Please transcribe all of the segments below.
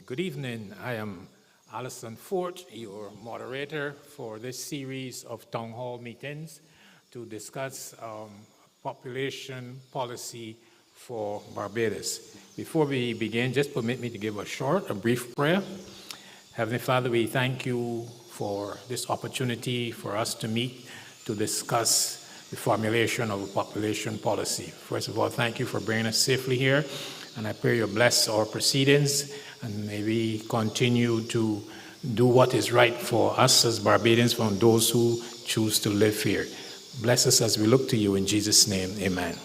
Good evening. I am Alison Fort, your moderator for this series of town hall meetings to discuss population policy for Barbados. Before we begin, just permit me to give a brief prayer. Heavenly Father, we thank you for this opportunity for us to meet to discuss the formulation of a population policy. First of all, thank you for bringing us safely here, and I pray you bless our proceedings, and may we continue to do what is right for us as Barbadians, from those who choose to live here. Bless us as we look to you in Jesus' name, amen.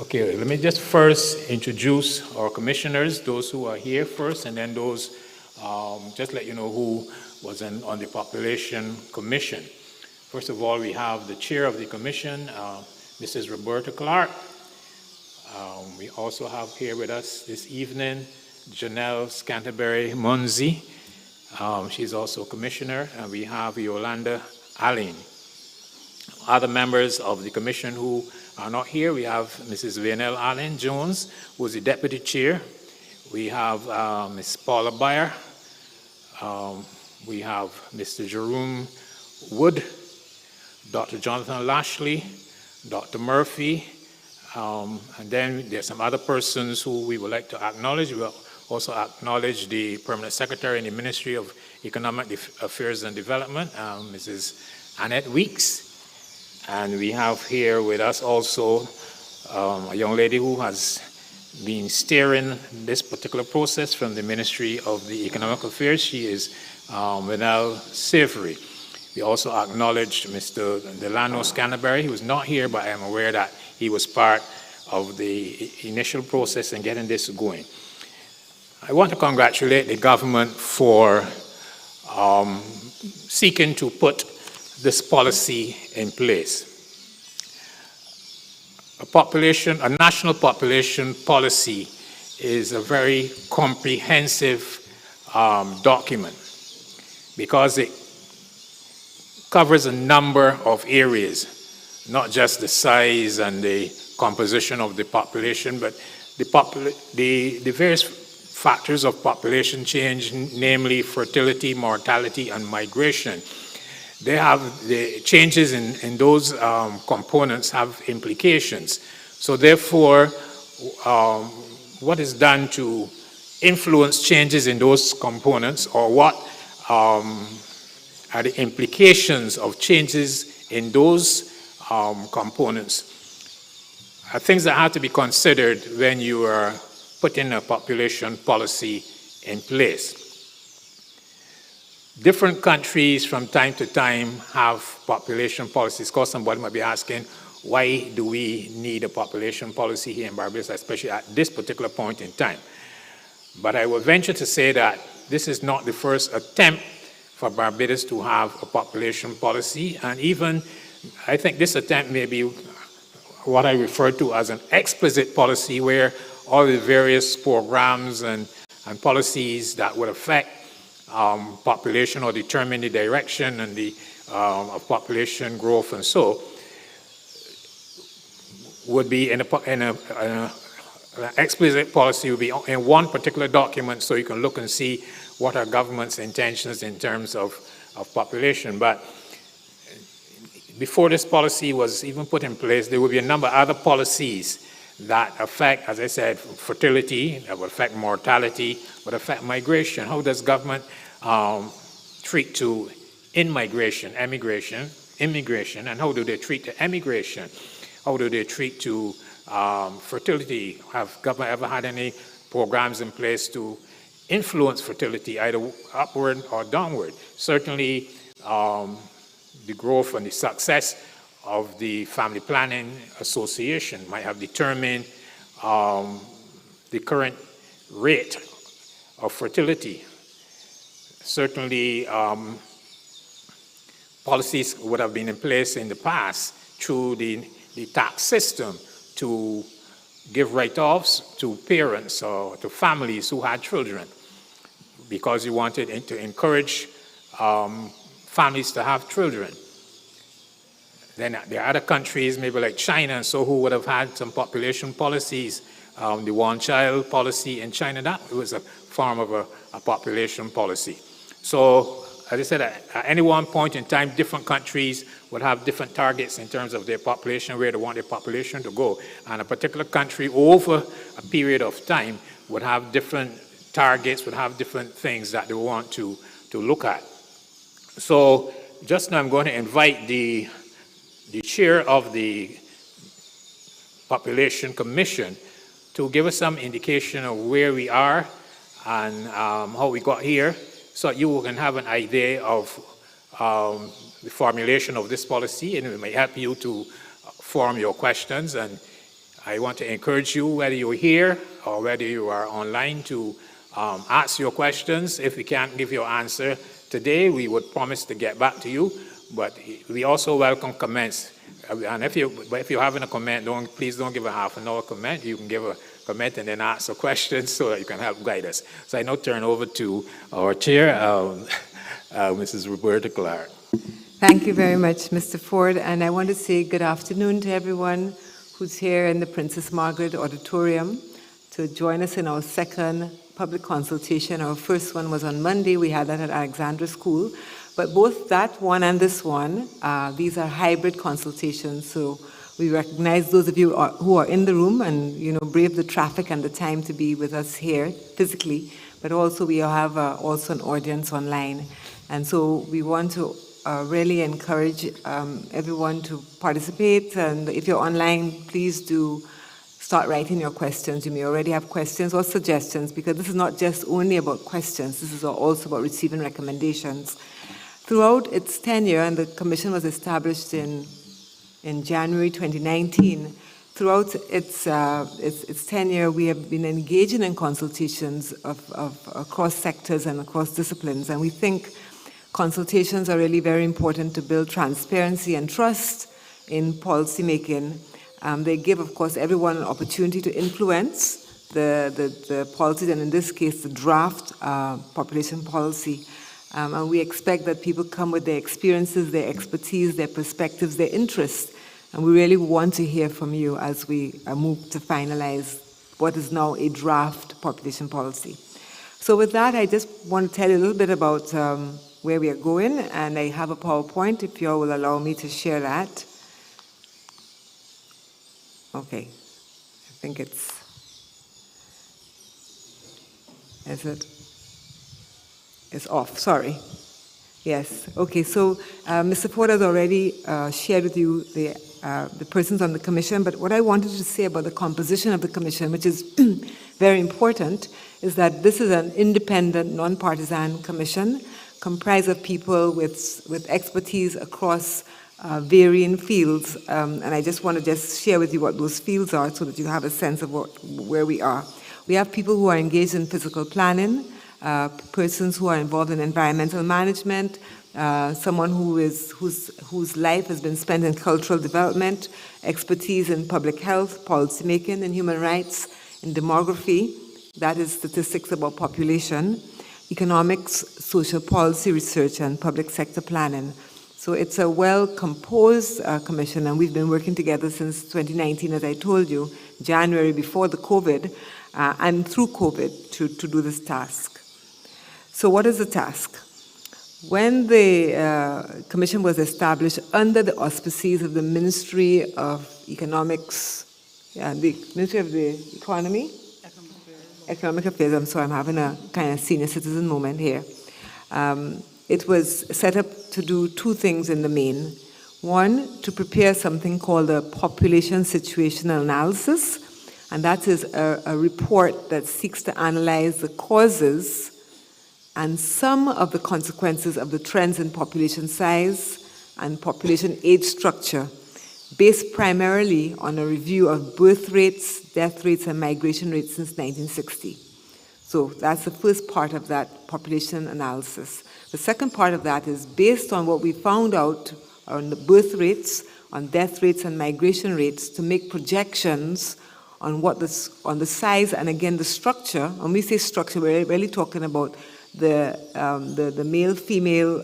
Okay, let me just first introduce our commissioners, those who are here first, and then those, just let you know who was on the Population Commission. First of all, we have the chair of the commission, Mrs. Roberta Clark. We also have here with us this evening Janelle Scanterbury Munzi. She's also a commissioner, and we have Yolanda Allen. Other members of the commission who are not here, we have Mrs. Vainell Allen Jones, who is the deputy chair. We have Ms. Paula Bayer. We have Mr. Jerome Wood, Dr. Jonathan Lashley, Dr. Murphy, and then there's some other persons who we would like to acknowledge. We'll also acknowledge the Permanent Secretary in the Ministry of Economic Affairs and Development, Mrs. Annette Weeks. And we have here with us also a young lady who has been steering this particular process from the Ministry of the Economic Affairs. She is Vainell Savory. We also acknowledged Mr. Delano Scanterbury. He was not here, but I am aware that he was part of the initial process in getting this going. I want to congratulate the government for seeking to put this policy in place. A national population policy is a very comprehensive document because it covers a number of areas, not just the size and the composition of the population, but the various factors of population change, namely fertility, mortality, and migration. The changes in those components have implications. So therefore, what is done to influence changes in those components, or what are the implications of changes in those components, are things that have to be considered when you are putting a population policy in place. Different countries from time to time have population policies. Of course, somebody might be asking, why do we need a population policy here in Barbados, especially at this particular point in time? But I will venture to say that this is not the first attempt for Barbados to have a population policy, and even I think this attempt may be what I refer to as an explicit policy, where all the various programs and policies that would affect population or determine the direction and of population growth and so would be in an explicit policy, would be in one particular document, so you can look and see what are government's intentions in terms of population. But before this policy was even put in place, there would be a number of other policies that affect, as I said, fertility, that would affect mortality, would affect migration. How does government treat to immigration, immigration, and how do they treat to emigration? How do they treat to fertility? Have government ever had any programs in place to influence fertility, either upward or downward? Certainly, the growth and the success of the Family Planning Association might have determined the current rate of fertility. Certainly, policies would have been in place in the past through the tax system to give write-offs to parents or to families who had children, because you wanted to encourage families to have children. Then there are other countries, maybe like China and so, who would have had some population policies the one-child policy in China. That was a form of a population policy. So, as I said, at any one point in time, different countries would have different targets in terms of their population, where they want their population to go. And a particular country, over a period of time, would have different targets, would have different things that they want to look at. So, just now I'm going to invite the chair of the Population Commission to give us some indication of where we are and how we got here, so you can have an idea of the formulation of this policy, and it may help you to form your questions. And I want to encourage you, whether you're here or whether you are online, to ask your questions. If we can't give you an answer today, we would promise to get back to you, but we also welcome comments. And if you're having a comment, please don't give a half an hour comment. You can give a comment and then ask a question so that you can help guide us. So I now turn over to our chair, Mrs. Roberta Clark. Thank you very much, Mr. Ford. And I want to say good afternoon to everyone who's here in the Princess Margaret Auditorium to join us in our second public consultation. Our first one was on Monday. We had that at Alexandra School. But both that one and this one, these are hybrid consultations. So we recognize those of you who are in the room and brave the traffic and the time to be with us here physically. But also we have also an audience online. And so we want to really encourage everyone to participate. And if you're online, please do start writing your questions. You may already have questions or suggestions, because this is not just only about questions. This is also about receiving recommendations. Throughout its tenure, and the Commission was established in January 2019, throughout its tenure, we have been engaging in consultations of across sectors and across disciplines. And we think consultations are really very important to build transparency and trust in policymaking. They give, of course, everyone an opportunity to influence the policies, and in this case, the draft population policy. And we expect that people come with their experiences, their expertise, their perspectives, their interests. And we really want to hear from you as we move to finalize what is now a draft population policy. So with that, I just want to tell you a little bit about where we are going. And I have a PowerPoint, if you all will allow me to share that. Okay. I think is it? It's off, sorry. Yes, okay, so Mr. Ford has already shared with you the persons on the Commission, but what I wanted to say about the composition of the Commission, which is very important, is that this is an independent, non-partisan Commission comprised of people with expertise across varying fields, and I just want to share with you what those fields are so that you have a sense of where we are. We have people who are engaged in physical planning, persons who are involved in environmental management, someone whose life has been spent in cultural development, expertise in public health, policymaking, and human rights, in demography, that is statistics about population, economics, social policy research, and public sector planning. So it's a well-composed commission, and we've been working together since 2019, as I told you, January before the COVID, and through COVID to do this task. So what is the task? When the commission was established under the auspices of the Ministry of Economics, the Ministry of the Economy? Economic Affairs, I'm sorry, I'm having a kind of senior citizen moment here. It was set up to do two things in the main. One, to prepare something called a population situational analysis, and that is a report that seeks to analyze the causes and some of the consequences of the trends in population size and population age structure, based primarily on a review of birth rates, death rates, and migration rates since 1960. So that's the first part of that population analysis. The second part of that is based on what we found out on the birth rates, on death rates, and migration rates, to make projections on what on the size and again the structure. When we say structure, we're really talking about the male-female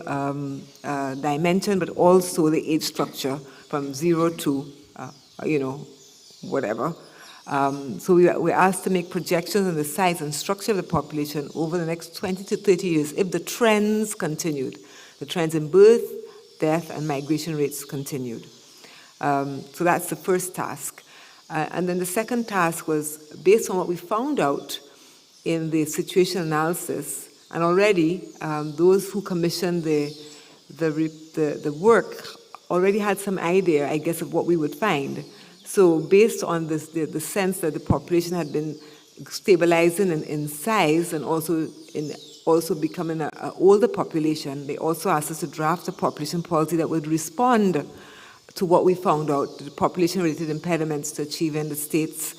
dimension, but also the age structure from 0 to whatever, So we're asked to make projections on the size and structure of the population over the next 20 to 30 years if the trends continued, the trends in birth, death, and migration rates continued. So that's the first task. And then the second task was based on what we found out in the situation analysis, and already those who commissioned the work already had some idea, I guess, of what we would find. So based on this, the sense that the population had been stabilizing in size and also becoming an older population, they also asked us to draft a population policy that would respond to what we found out, the population-related impediments to achieving the state's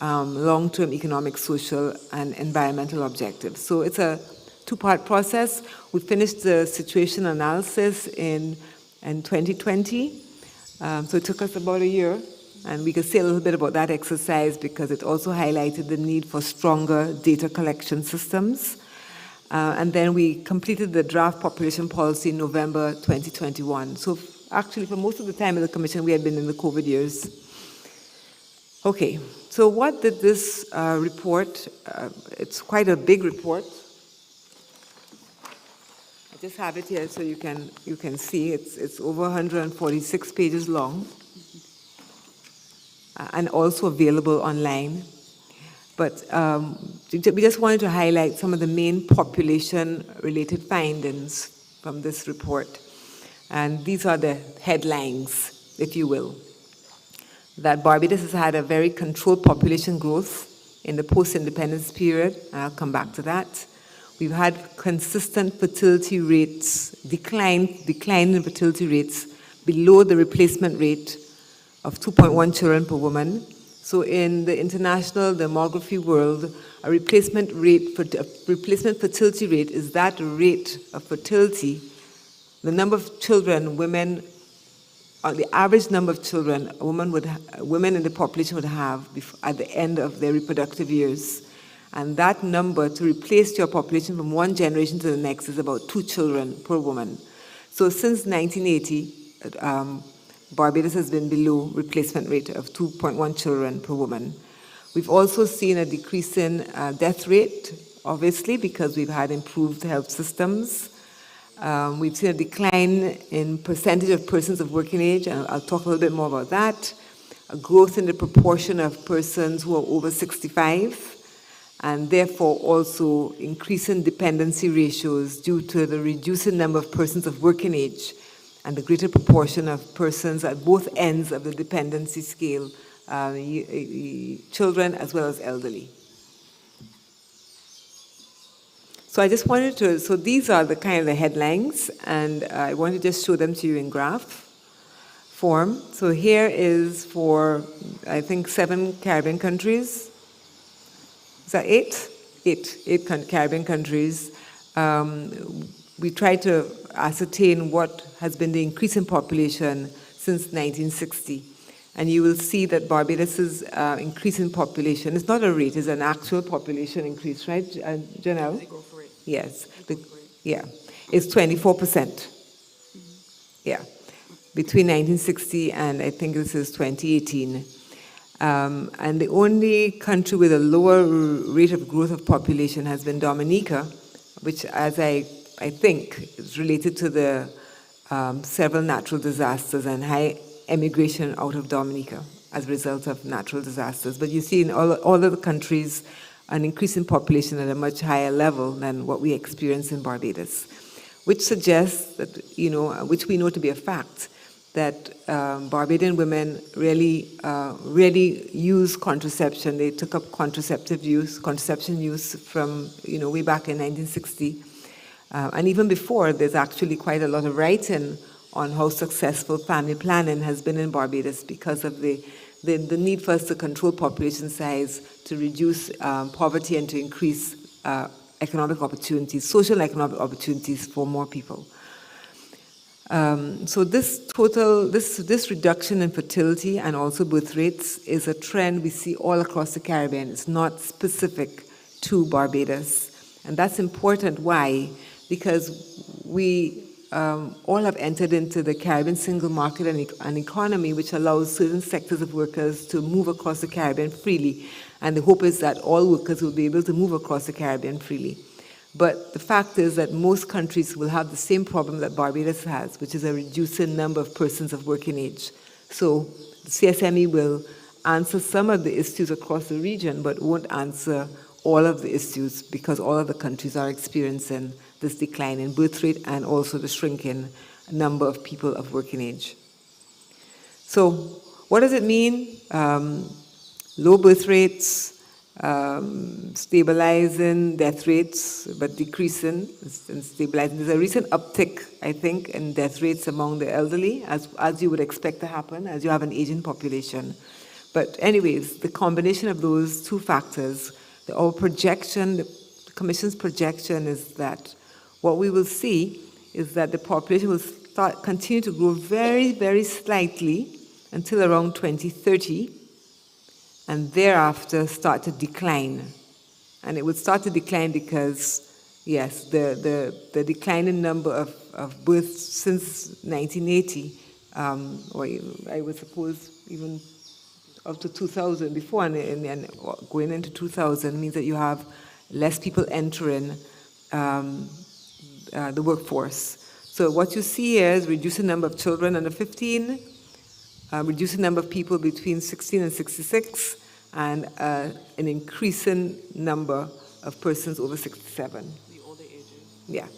long-term economic, social, and environmental objectives. So it's a two-part process. We finished the situation analysis in 2020. So it took us about a year. And we could say a little bit about that exercise because it also highlighted the need for stronger data collection systems. And then we completed the draft population policy in November 2021. So actually, for most of the time in the Commission, we had been in the COVID years. Okay, so what did this report, it's quite a big report. I just have it here so you can see. It's over 146 pages long. And also available online. But we just wanted to highlight some of the main population-related findings from this report. And these are the headlines, if you will. That Barbados has had a very controlled population growth in the post-independence period, and I'll come back to that. We've had consistent fertility rates, decline in fertility rates below the replacement rate of 2.1 children per woman. So in the international demography world, a replacement fertility rate is that rate of fertility, the number of children women, or the average number of children women in the population would have at the end of their reproductive years. And that number to replace your population from one generation to the next is about 2 children per woman. So since 1980, Barbados has been below replacement rate of 2.1 children per woman. We've also seen a decrease in death rate, obviously, because we've had improved health systems. We've seen a decline in percentage of persons of working age, and I'll talk a little bit more about that. A growth in the proportion of persons who are over 65, and therefore also increasing dependency ratios due to the reducing number of persons of working age and the greater proportion of persons at both ends of the dependency scale, children as well as elderly. So I just wanted to, so these are the kind of the headlines, and I want to just show them to you in graph form. So here is for, I think, 7 Caribbean countries. Is that 8? 8 Caribbean countries. We tried to ascertain what has been the increase in population since 1960. And you will see that Barbados's increase in population, it's not a rate, it's an actual population increase, right, Janelle? They go for it. Yes. Yeah. It's 24%. Yeah. Between 1960 and I think this is 2018. And the only country with a lower rate of growth of population has been Dominica, which, as I think, is related to the several natural disasters and high emigration out of Dominica as a result of natural disasters. But you see in all of the countries an increase in population at a much higher level than what we experience in Barbados, which suggests that, which we know to be a fact, that Barbadian women really use contraception. They took up contraception use from, way back in 1960. And even before, there's actually quite a lot of writing on how successful family planning has been in Barbados because of the need for us to control population size, to reduce poverty, and to increase economic opportunities, social and economic opportunities for more people. So this reduction in fertility and also birth rates is a trend we see all across the Caribbean. It's not specific to Barbados. And that's important. Why? Because we all have entered into the Caribbean single market and economy, which allows certain sectors of workers to move across the Caribbean freely. And the hope is that all workers will be able to move across the Caribbean freely. But the fact is that most countries will have the same problem that Barbados has, which is a reducing number of persons of working age. So the CSME will answer some of the issues across the region, but won't answer all of the issues because all of the countries are experiencing this decline in birth rate and also the shrinking number of people of working age. So what does it mean? Low birth rates, stabilizing death rates, but decreasing and stabilizing. There's a recent uptick, I think, in death rates among the elderly, as you would expect to happen, as you have an aging population. But anyways, the combination of those two factors, our projection, the Commission's projection is that what we will see is that the population will continue to grow very, very slightly until around 2030, and thereafter start to decline. And it would start to decline because, yes, the declining number of births since 1980, or I would suppose even up to 2000 before and going into 2000 means that you have less people entering the workforce. So what you see here is reducing number of children under 15, reducing number of people between 16 and 66, and an increasing number of persons over 67. The older ages. Yeah,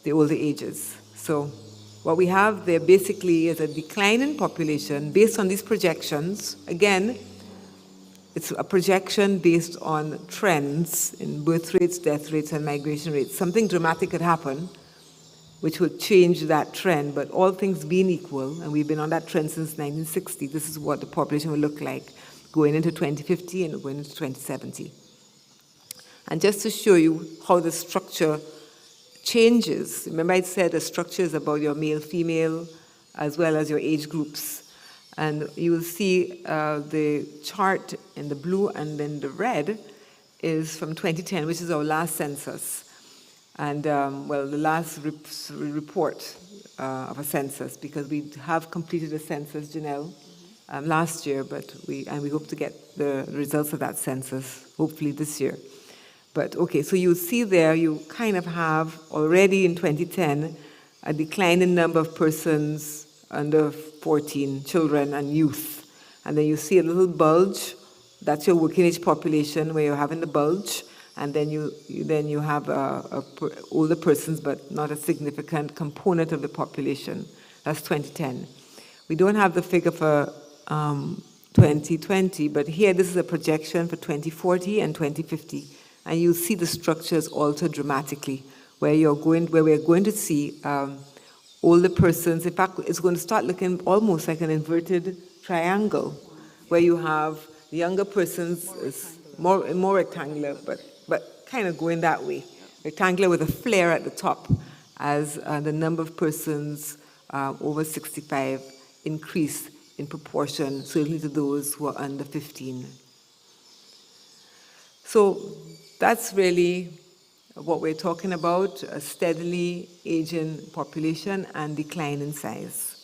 the older ages. So what we have there basically is a decline in population based on these projections. Again, it's a projection based on trends in birth rates, death rates, and migration rates. Something dramatic could happen which would change that trend, but all things being equal, and we've been on that trend since 1960, this is what the population will look like going into 2050 and going into 2070. And just to show you how the structure changes, remember I said the structure is about your male, female, as well as your age groups. And you will see the chart in the blue and then the red is from 2010, which is our last census. And, well, the last report of a census, because we have completed a census, Janelle, last year, but we hope to get the results of that census, hopefully this year. But, okay, so you see there, you kind of have already in 2010 a decline in number of persons under 14, children and youth. And then you see a little bulge, that's your working age population where you're having the bulge. And then you have older persons, but not a significant component of the population. That's 2010. We don't have the figure for 2020, but here this is a projection for 2040 and 2050. And you see the structures alter dramatically, where we're going to see older persons. In fact, it's going to start looking almost like an inverted triangle, where you have the younger persons is more rectangular, but kind of going that way. Rectangular with a flare at the top as the number of persons over 65 increase in proportion, certainly to those who are under 15. So that's really what we're talking about, a steadily aging population and decline in size.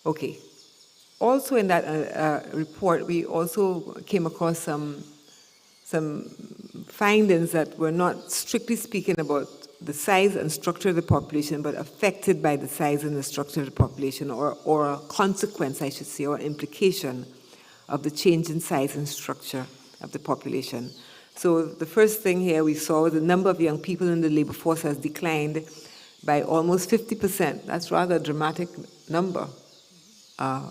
Okay. Also in that report, we also came across some findings that were not strictly speaking about the size and structure of the population, but affected by the size and the structure of the population, or a consequence, I should say, or implication of the change in size and structure of the population. So the first thing here we saw, the number of young people in the labor force has declined by almost 50%. That's rather a dramatic number, a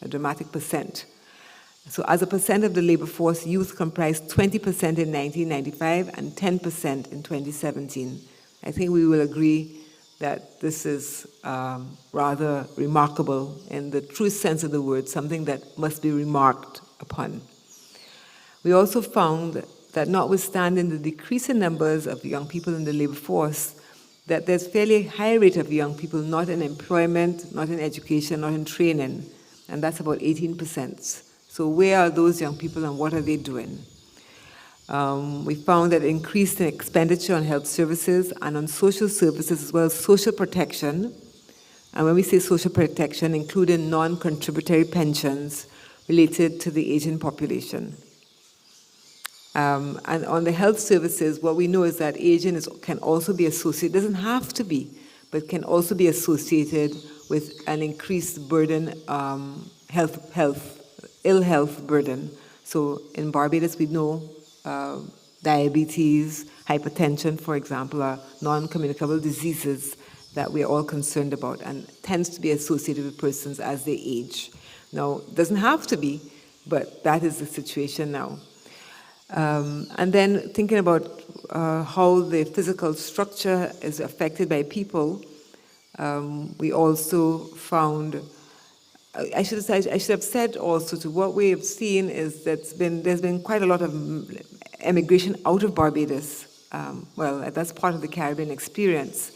dramatic percent. So as a percent of the labor force, youth comprised 20% in 1995 and 10% in 2017. I think we will agree that this is rather remarkable in the true sense of the word, something that must be remarked upon. We also found that notwithstanding the decrease in numbers of young people in the labor force, that there's fairly high rate of young people not in employment, not in education, not in training, and that's about 18%. So where are those young people and what are they doing? We found that increased expenditure on health services and on social services as well as social protection. And when we say social protection, including non-contributory pensions related to the aging population. And on the health services, what we know is that aging can also be associated, doesn't have to be, but can also be associated with an increased burden, ill health burden. So in Barbados, we know diabetes, hypertension, for example, are non-communicable diseases that we're all concerned about and tends to be associated with persons as they age. Now, it doesn't have to be, but that is the situation now. And then thinking about how the physical structure is affected by people, we also found, I should have said also to what we have seen is that there's been quite a lot of emigration out of Barbados. Well, that's part of the Caribbean experience.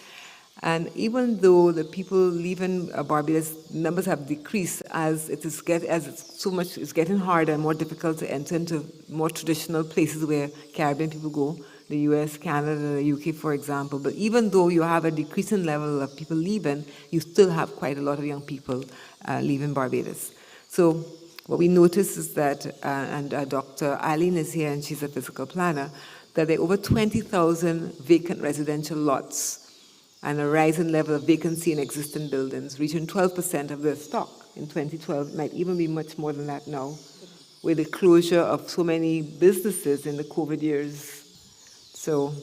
And even though the people leaving Barbados numbers have decreased as it's getting harder and more difficult to enter into more traditional places where Caribbean people go, the US, Canada, the UK, for example. But even though you have a decreasing level of people leaving, you still have quite a lot of young people leaving Barbados. So what we noticed is that, and Dr. Eileen is here and she's a physical planner, that there are over 20,000 vacant residential lots and a rising level of vacancy in existing buildings, reaching 12% of their stock in 2012. It might even be much more than that now, with the closure of so many businesses in the COVID years. So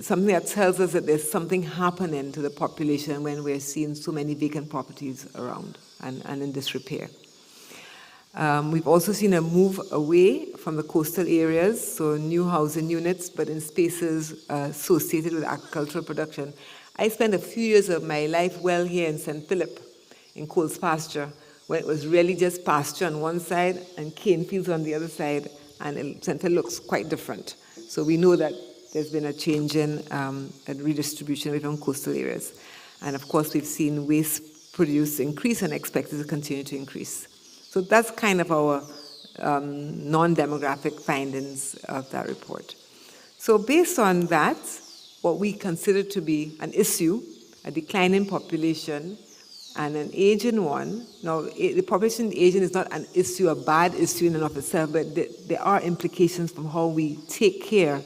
something that tells us that there's something happening to the population when we're seeing so many vacant properties around and in disrepair. We've also seen a move away from the coastal areas, so new housing units, but in spaces associated with agricultural production. I spent a few years of my life well here in St. Philip, in Coles Pasture, where it was really just pasture on one side and cane fields on the other side, and St. Philip looks quite different. So we know that there's been a change in a redistribution away from coastal areas. And of course, we've seen waste produce increase and expected to continue to increase. So that's kind of our non-demographic findings of that report. So based on that, what we consider to be an issue, a declining population, and an aging one. Now, the population aging is not an issue, a bad issue in and of itself, but there are implications from how we take care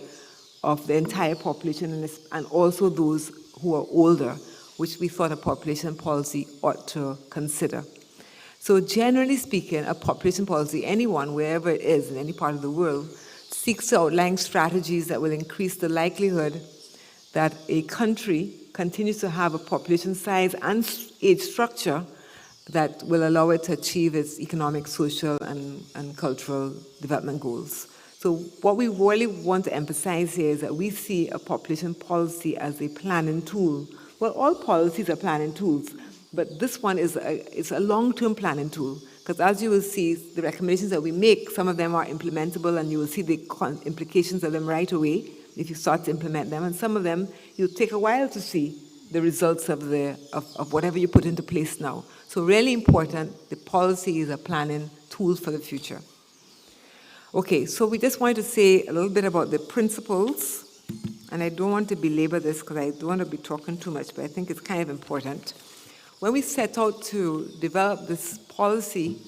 of the entire population and also those who are older, which we thought a population policy ought to consider. So generally speaking, a population policy, anyone, wherever it is, in any part of the world, seeks to outline strategies that will increase the likelihood that a country continues to have a population size and age structure that will allow it to achieve its economic, social, and cultural development goals. So what we really want to emphasize here is that we see a population policy as a planning tool. Well, all policies are planning tools, but this one is a long-term planning tool, because as you will see, the recommendations that we make, some of them are implementable, and you will see the implications of them right away if you start to implement them, and some of them, you'll take a while to see the results of whatever you put into place now. So really important, the policy is a planning tool for the future. Okay, so we just wanted to say a little bit about the principles, and I don't want to belabor this because I don't want to be talking too much, but I think it's kind of important. When we set out to develop this policy,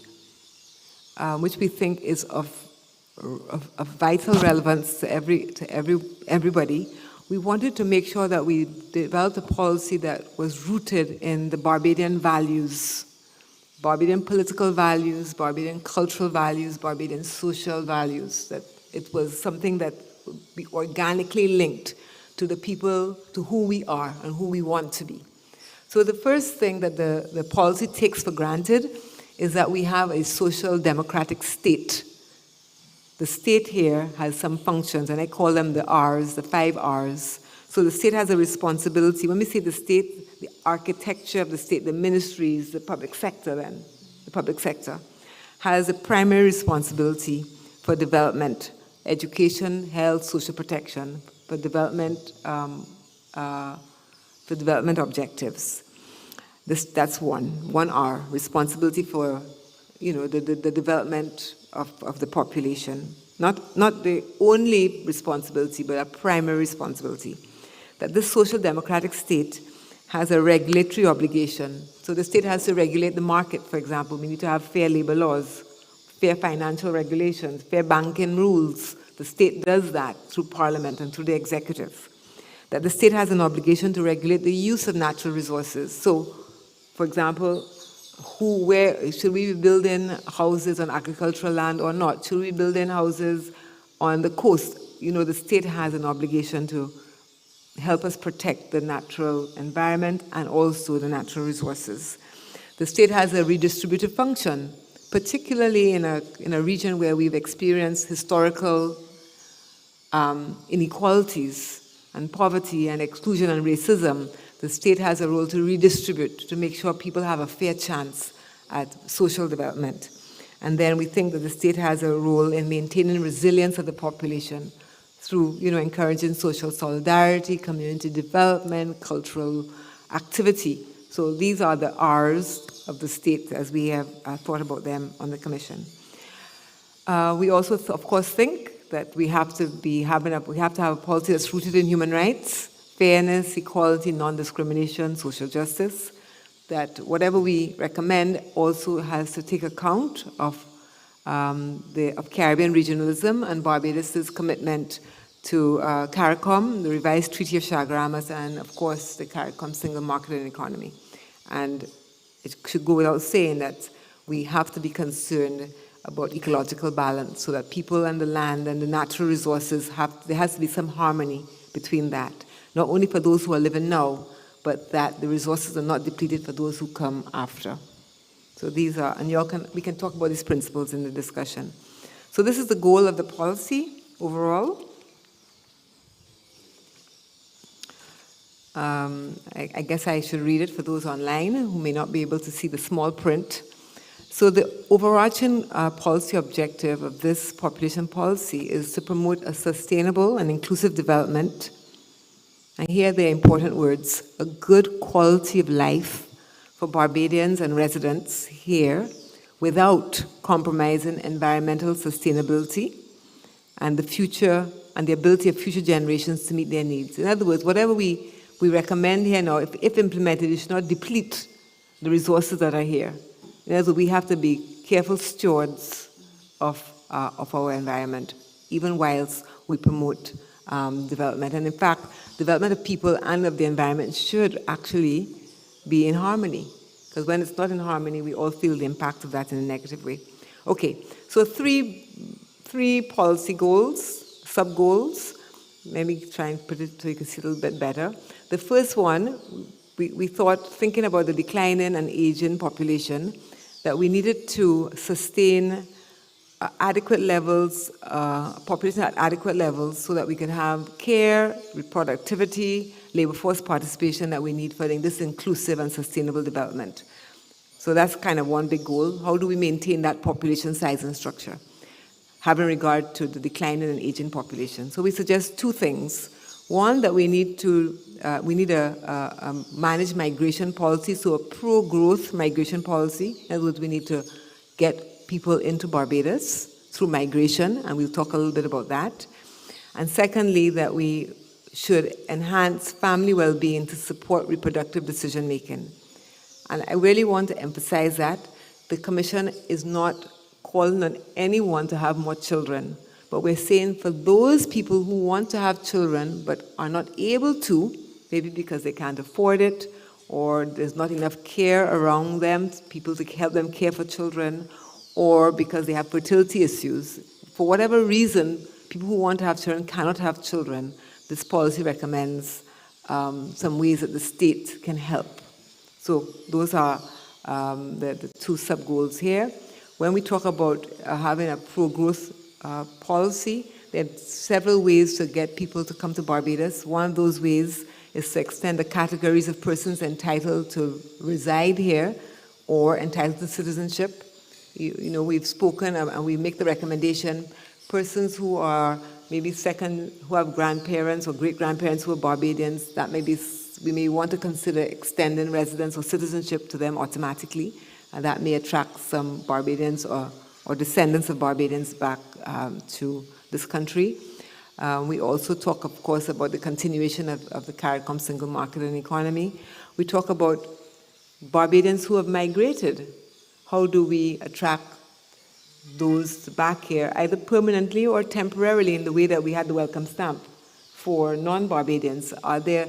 which we think is of vital relevance to everybody, we wanted to make sure that we developed a policy that was rooted in the Barbadian values, Barbadian political values, Barbadian cultural values, Barbadian social values, that it was something that would be organically linked to the people, to who we are and who we want to be. So the first thing that the policy takes for granted is that we have a social democratic state. The state here has some functions, and I call them the R's, the 5 R's. So the state has a responsibility. When we say the state, the architecture of the state, the ministries, the public sector has a primary responsibility for development, education, health, social protection, for development objectives. That's one R, responsibility for the development of the population not the only responsibility, but a primary responsibility, that this social democratic state has a regulatory obligation. So the state has to regulate the market, for example. We need to have fair labor laws, fair financial regulations, fair banking rules. The state does that through parliament and through the executive. That the state has an obligation to regulate the use of natural resources. So, for example, where should we be building houses on agricultural land or not? Should we be building houses on the coast? You know, the state has an obligation to help us protect the natural environment and also the natural resources. The state has a redistributive function, particularly in a region where we've experienced historical inequalities and poverty and exclusion and racism. The state has a role to redistribute, to make sure people have a fair chance at social development. And then we think that the state has a role in maintaining resilience of the population through, encouraging social solidarity, community development, cultural activity. So these are the R's of the state as we have thought about them on the Commission. We also, of course, think that we have to have a policy that's rooted in human rights, fairness, equality, non-discrimination, social justice, that whatever we recommend also has to take account of Caribbean regionalism and Barbados' commitment to CARICOM, the revised Treaty of Chaguaramas, and of course the CARICOM single market and economy. And it should go without saying that we have to be concerned about ecological balance so that people and the land and the natural resources there has to be some harmony between that. Not only for those who are living now, but that the resources are not depleted for those who come after. So these are, and we can talk about these principles in the discussion. So this is the goal of the policy overall. I guess I should read it for those online who may not be able to see the small print. So the overarching policy objective of this population policy is to promote a sustainable and inclusive development. And here they are important words: a good quality of life for Barbadians and residents here without compromising environmental sustainability and the ability of future generations to meet their needs. In other words, whatever we recommend here now, if implemented, it should not deplete the resources that are here. In other words, we have to be careful stewards of our environment, even whilst we promote development. And in fact, development of people and of the environment should actually be in harmony, because when it's not in harmony, we all feel the impact of that in a negative way. Okay, so three policy goals, sub-goals. Let me try and put it so you can see a little bit better. The first one, we thought, thinking about the declining and aging population, that we needed to sustain adequate levels, population at adequate levels, so that we can have care, reproductivity, labor force participation that we need for this inclusive and sustainable development. So that's kind of one big goal. How do we maintain that population size and structure, having regard to the declining and aging population? So we suggest two things. One, that we need a managed migration policy, so a pro-growth migration policy. In other words, we need to get people into Barbados through migration, and we'll talk a little bit about that. And secondly, that we should enhance family well-being to support reproductive decision-making. And I really want to emphasize that the Commission is not calling on anyone to have more children, but we're saying for those people who want to have children but are not able to, maybe because they can't afford it, or there's not enough care around them, people to help them care for children, or because they have fertility issues. For whatever reason, people who want to have children cannot have children. This policy recommends some ways that the state can help. So those are the two sub-goals here. When we talk about having a pro-growth policy, there are several ways to get people to come to Barbados. One of those ways is to extend the categories of persons entitled to reside here or entitled to citizenship. We've spoken and we make the recommendation, persons who are maybe who have grandparents or great-grandparents who are Barbadians, that we may want to consider extending residence or citizenship to them automatically, and that may attract some Barbadians or or descendants of Barbadians back to this country. We also talk, of course, about the continuation of the CARICOM single market and economy. We talk about Barbadians who have migrated. How do we attract those back here, either permanently or temporarily, in the way that we had the welcome stamp for non-Barbadians? Are there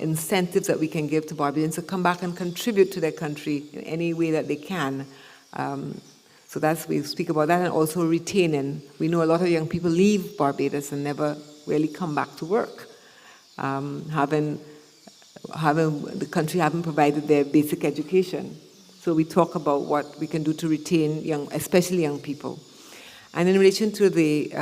incentives that we can give to Barbadians to come back and contribute to their country in any way that they can? So we speak about that, and also retaining. We know a lot of young people leave Barbados and never really come back to work, having the country haven't provided their basic education. So we talk about what we can do to retain especially young people. And in relation to the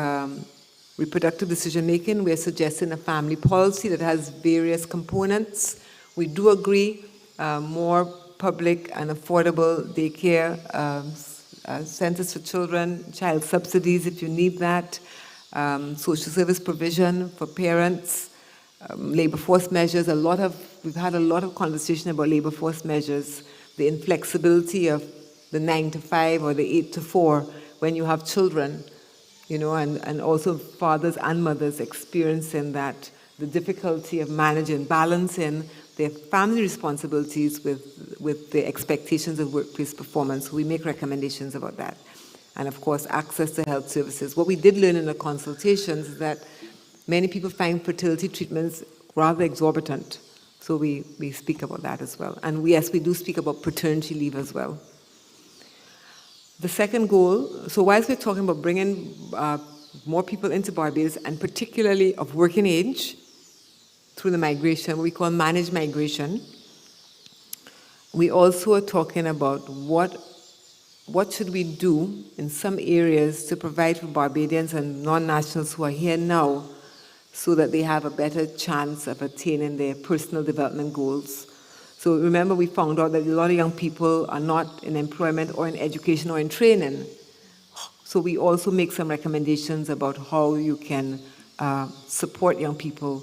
reproductive decision making, we are suggesting a family policy that has various components. We do agree more public and affordable daycare centers for children, child subsidies if you need that, social service provision for parents, labor force measures. We've had a lot of conversation about labor force measures, the inflexibility of the 9 to 5 or the 8 to 4 when you have children, and also fathers and mothers experiencing that, the difficulty of managing, balancing their family responsibilities with the expectations of workplace performance. We make recommendations about that. And of course, access to health services. What we did learn in the consultations is that many people find fertility treatments rather exorbitant. So we speak about that as well. And yes, we do speak about paternity leave as well. The second goal, so whilst we're talking about bringing more people into Barbados, and particularly of working age, through the migration, what we call managed migration, we also are talking about what should we do in some areas to provide for Barbadians and non-nationals who are here now, so that they have a better chance of attaining their personal development goals. So remember, we found out that a lot of young people are not in employment or in education or in training. So we also make some recommendations about how you can support young people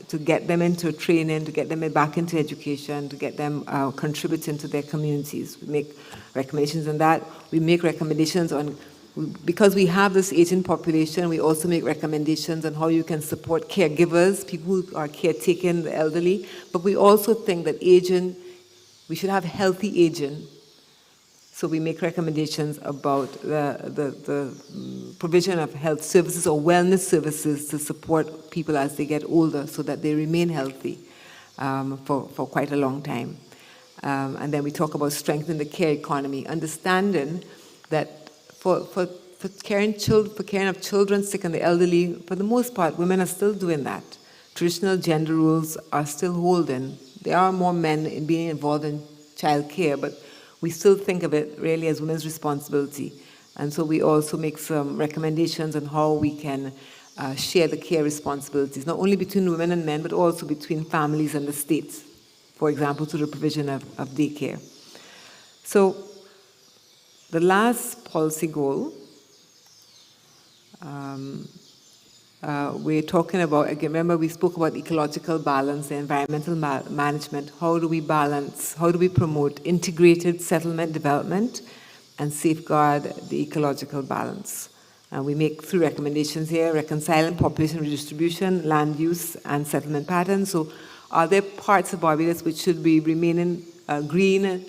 to get them into training, to get them back into education, to get them contributing to their communities. We make recommendations on that. We make recommendations on, because we have this aging population, we also make recommendations on how you can support caregivers, people who are caretaking the elderly. But we also think that we should have healthy aging. So we make recommendations about the provision of health services or wellness services to support people as they get older, so that they remain healthy for quite a long time. And then we talk about strengthening the care economy, understanding that for caring of children, sick, and the elderly, for the most part, women are still doing that. Traditional gender roles are still holding. There are more men being involved in child care, but we still think of it really as women's responsibility. And so we also make some recommendations on how we can share the care responsibilities, not only between women and men, but also between families and the states, for example, through the provision of daycare. So the last policy goal, we're talking about, again, remember we spoke about ecological balance, the environmental management. How do we balance, how do we promote integrated settlement development and safeguard the ecological balance? And we make 3 recommendations here: reconciling population redistribution, land use, and settlement patterns. So are there parts of Barbados which should be remaining green?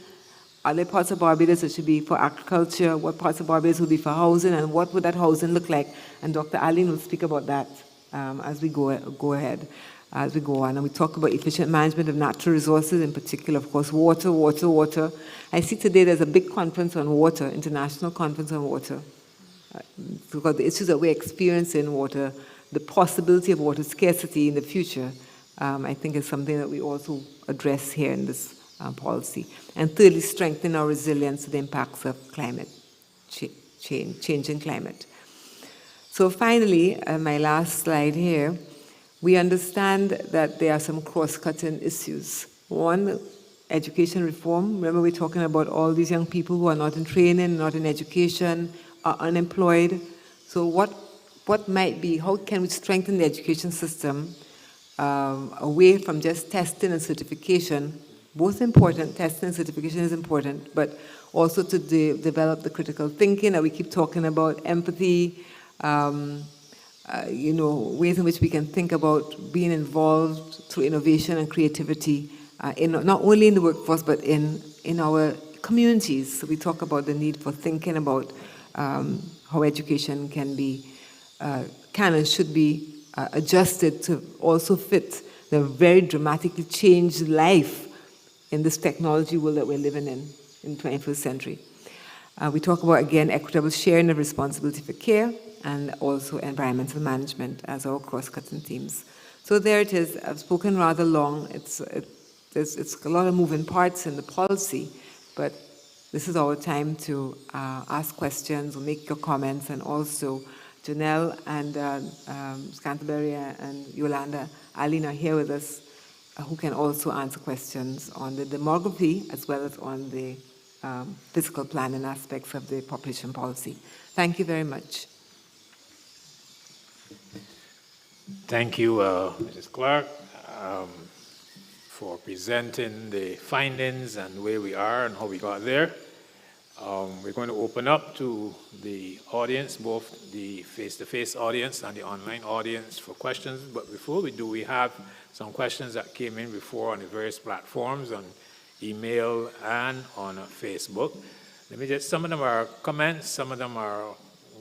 Are there parts of Barbados that should be for agriculture? What parts of Barbados will be for housing? And what would that housing look like? And Dr. Aline will speak about that as we go ahead, as we go on. And we talk about efficient management of natural resources, in particular, of course, water. I see today there's a big conference on water, international conference on water. Because the issues that we're experiencing in water, the possibility of water scarcity in the future, I think is something that we also address here in this policy. And thirdly, strengthen our resilience to the impacts of climate change in climate. So finally, my last slide here, we understand that there are some cross-cutting issues. One, education reform. Remember, we're talking about all these young people who are not in training, not in education, are unemployed. So what might be, how can we strengthen the education system away from just testing and certification, both important, testing and certification is important, but also to develop the critical thinking that we keep talking about, empathy, ways in which we can think about being involved through innovation and creativity, not only in the workforce, but in our communities. So we talk about the need for thinking about how education can and should be adjusted to also fit the very dramatically changed life in this technology world that we're living in the 21st century. We talk about, again, equitable sharing of responsibility for care and also environmental management as our cross-cutting themes. So there it is. I've spoken rather long. It's a lot of moving parts in the policy, but this is our time to ask questions or make your comments, and also Janelle and Scantlebury and Yolanda Aline are here with us, who can also answer questions on the demography as well as on the fiscal planning aspects of the population policy. Thank you very much. Thank you, Mrs. Clark, for presenting the findings and where we are and how we got there. We're going to open up to the audience, both the face-to-face audience and the online audience, for questions. But before we do, we have some questions that came in before on the various platforms, on email and on Facebook. Let me just, some of them are comments, some of them are,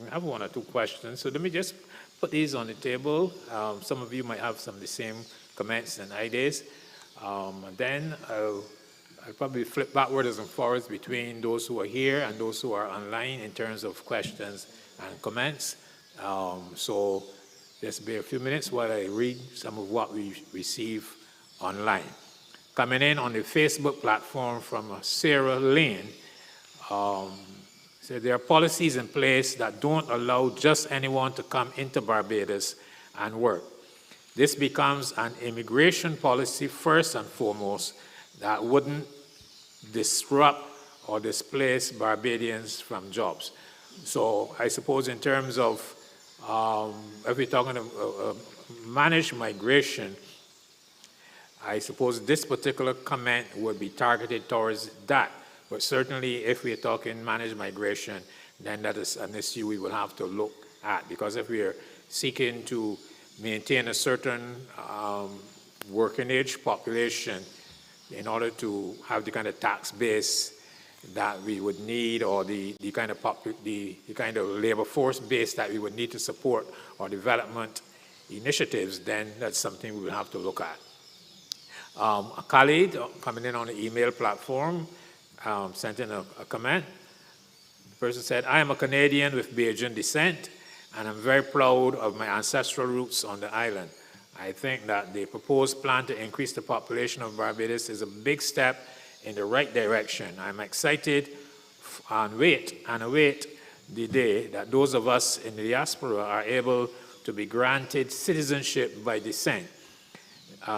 we have one or two questions. So let me just put these on the table. Some of you might have some of the same comments and ideas. And then I'll probably flip backwards and forwards between those who are here and those who are online in terms of questions and comments. So just be a few minutes while I read some of what we receive online. Coming in on the Facebook platform from Sarah Lane, said there are policies in place that don't allow just anyone to come into Barbados and work. This becomes an immigration policy first and foremost that wouldn't disrupt or displace Barbadians from jobs. So I suppose in terms of, if we're talking about managed migration, I suppose this particular comment would be targeted towards that. But certainly if we're talking managed migration, then that is an issue we will have to look at. Because if we are seeking to maintain a certain working age population in order to have the kind of tax base that we would need, or the kind of labor force base that we would need to support our development initiatives, then that's something we will have to look at. Khalid, coming in on the email platform, sent in a comment. The person said, I am a Canadian with Bajan descent, and I'm very proud of my ancestral roots on the island. I think that the proposed plan to increase the population of Barbados is a big step in the right direction. I'm excited and await the day that those of us in the diaspora are able to be granted citizenship by descent.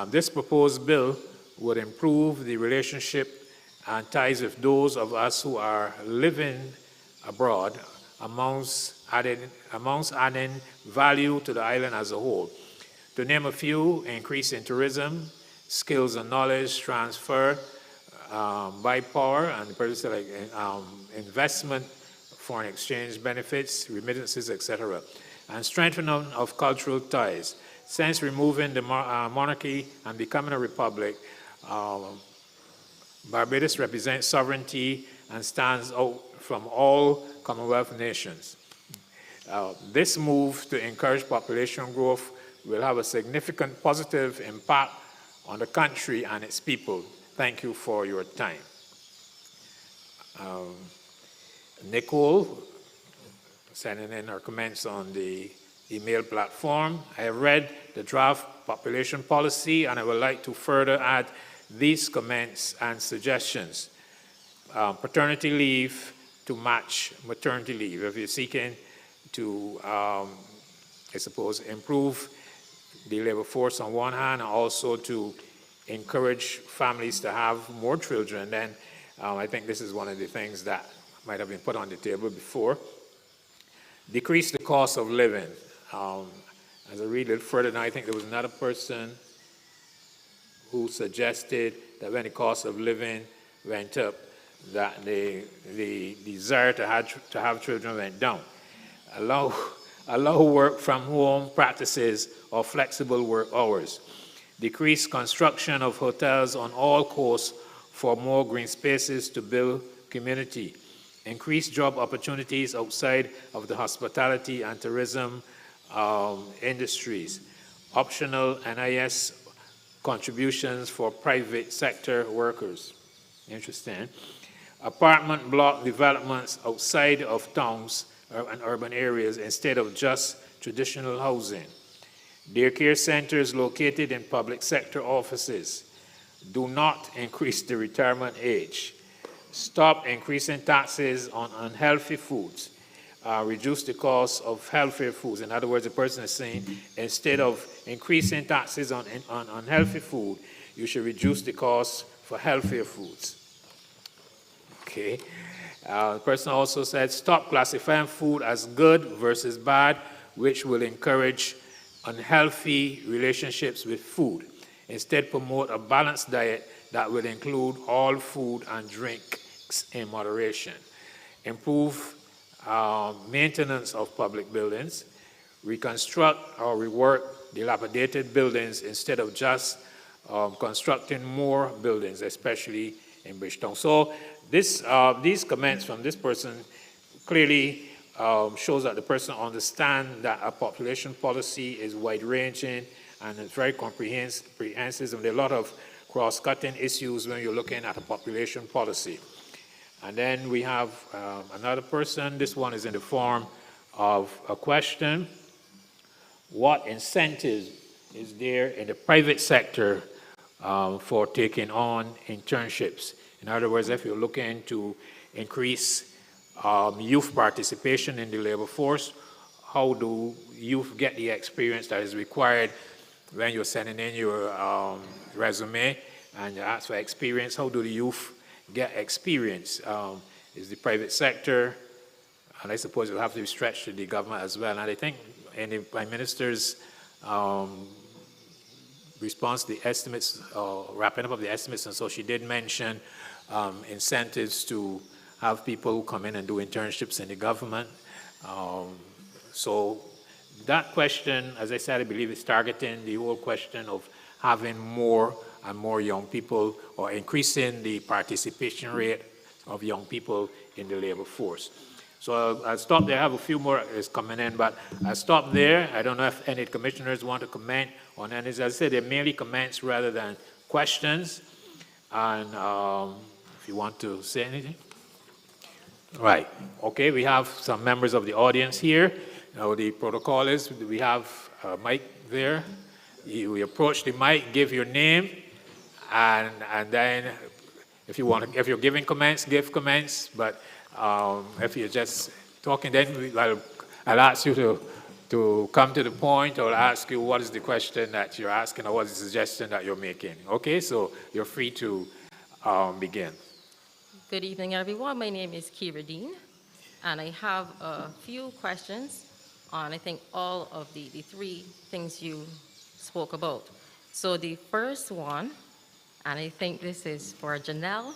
This proposed bill would improve the relationship and ties with those of us who are living abroad, amongst adding value to the island as a whole. To name a few, increase in tourism, skills and knowledge transfer by power, and the person said investment, foreign exchange benefits, remittances, etc., and strengthening of cultural ties. Since removing the monarchy and becoming a republic, Barbados represents sovereignty and stands out from all Commonwealth nations. This move to encourage population growth will have a significant positive impact on the country and its people. Thank you for your time. Nicole, sending in her comments on the email platform. I have read the draft population policy, and I would like to further add these comments and suggestions. Paternity leave to match maternity leave. If you're seeking to, I suppose, improve the labor force on one hand, and also to encourage families to have more children, then I think this is one of the things that might have been put on the table before. Decrease the cost of living. As I read a little further now, I think there was another person who suggested that when the cost of living went up, that the desire to have children went down. Allow work from home practices or flexible work hours. Decrease construction of hotels on all coasts for more green spaces to build community. Increase job opportunities outside of the hospitality and tourism industries. Optional NIS contributions for private sector workers. Interesting. Apartment block developments outside of towns and urban areas instead of just traditional housing. Daycare centers located in public sector offices. Do not increase the retirement age. Stop increasing taxes on unhealthy foods. Reduce the cost of healthier foods. In other words, the person is saying instead of increasing taxes on unhealthy food, you should reduce the cost for healthier foods. Okay. The person also said stop classifying food as good versus bad, which will encourage unhealthy relationships with food. Instead, promote a balanced diet that will include all food and drinks in moderation. Improve maintenance of public buildings. Reconstruct or rework dilapidated buildings instead of just constructing more buildings, especially in Bridgetown. So these comments from this person clearly shows that the person understands that a population policy is wide-ranging and it's very comprehensive, and there are a lot of cross-cutting issues when you're looking at a population policy. And then we have another person. This one is in the form of a question. What incentives is there in the private sector for taking on internships? In other words, if you're looking to increase youth participation in the labor force, how do youth get the experience that is required when you're sending in your resume and you ask for experience? How do the youth get experience? Is the private sector, and I suppose it'll have to be stretched to the government as well. And I think in the Prime Minister's response to the estimates, wrapping up of the estimates, and so she did mention incentives to have people who come in and do internships in the government. So that question, as I said, I believe is targeting the whole question of having more and more young people or increasing the participation rate of young people in the labor force. So I'll stop there. I have a few more is coming in, but I'll stop there. I don't know if any commissioners want to comment on any. As I said, they're mainly comments rather than questions. And if you want to say anything. Right. Okay, we have some members of the audience here. Now the protocol is we have a mic there. You approach the mic, give your name, and then if you're giving comments, give comments. But if you're just talking, then I'll ask you to come to the point, or I'll ask you what is the question that you're asking or what is the suggestion that you're making. Okay, so you're free to begin. Good evening, everyone. My name is Kira Dean, and I have a few questions on, I think, all of the three things you spoke about. So the first one, and I think this is for Janelle,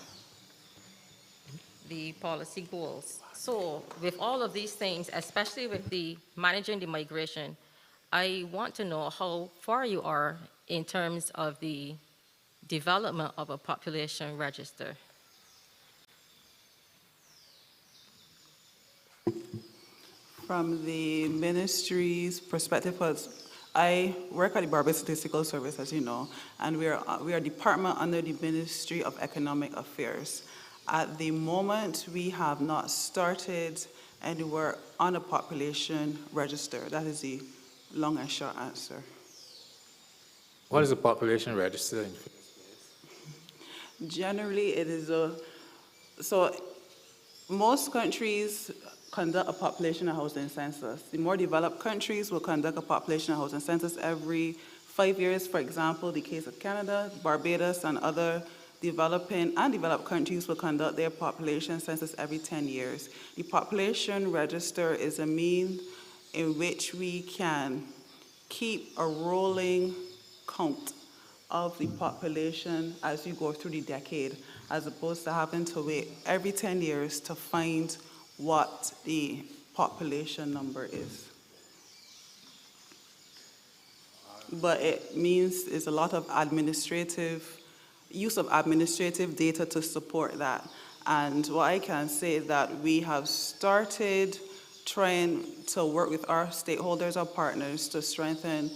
the policy goals. So with all of these things, especially with the managing the migration, I want to know how far you are in terms of the development of a population register. From the ministry's perspective, because I work at the Barbados Statistical Service, as you know, and we are a department under the Ministry of Economic Affairs. At the moment, we have not started any work on a population register. That is the long and short answer. What is a population register? Generally, it is so most countries conduct a population and housing census. The more developed countries will conduct a population and housing census every 5 years. For example, the case of Canada, Barbados, and other developing and developed countries will conduct their population census every 10 years. The population register is a means in which we can keep a rolling count of the population as you go through the decade, as opposed to having to wait every 10 years to find what the population number is. But it means it's a lot of use of administrative data to support that. And what I can say is that we have started trying to work with our stakeholders, our partners, to strengthen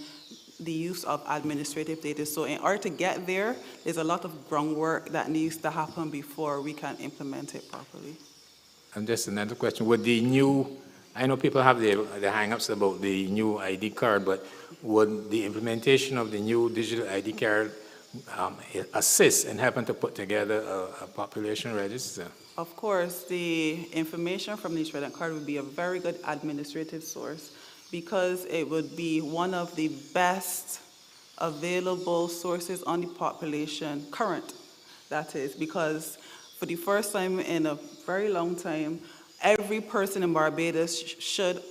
the use of administrative data. So in order to get there, there's a lot of groundwork that needs to happen before we can implement it properly. And just another question, would the new, I know people have the hang-ups about the new ID card, but would the implementation of the new digital ID card assist in helping to put together a population register? Of course, the information from the Trident card would be a very good administrative source because it would be one of the best available sources on the population, current, that is, because for the first time in a very long time, every person in Barbados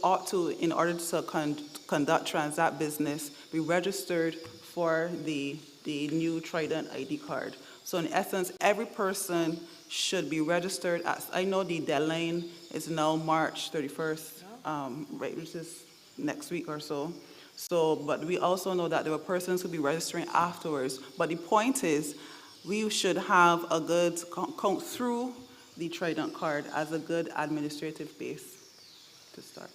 ought to, in order to transact business, be registered for the new Trident ID card. So in essence, every person should be registered. I know the deadline is now March 31st, right, which is next week or so. But we also know that there are persons who will be registering afterwards. But the point is, we should have a good count through the Trident card as a good administrative base to start.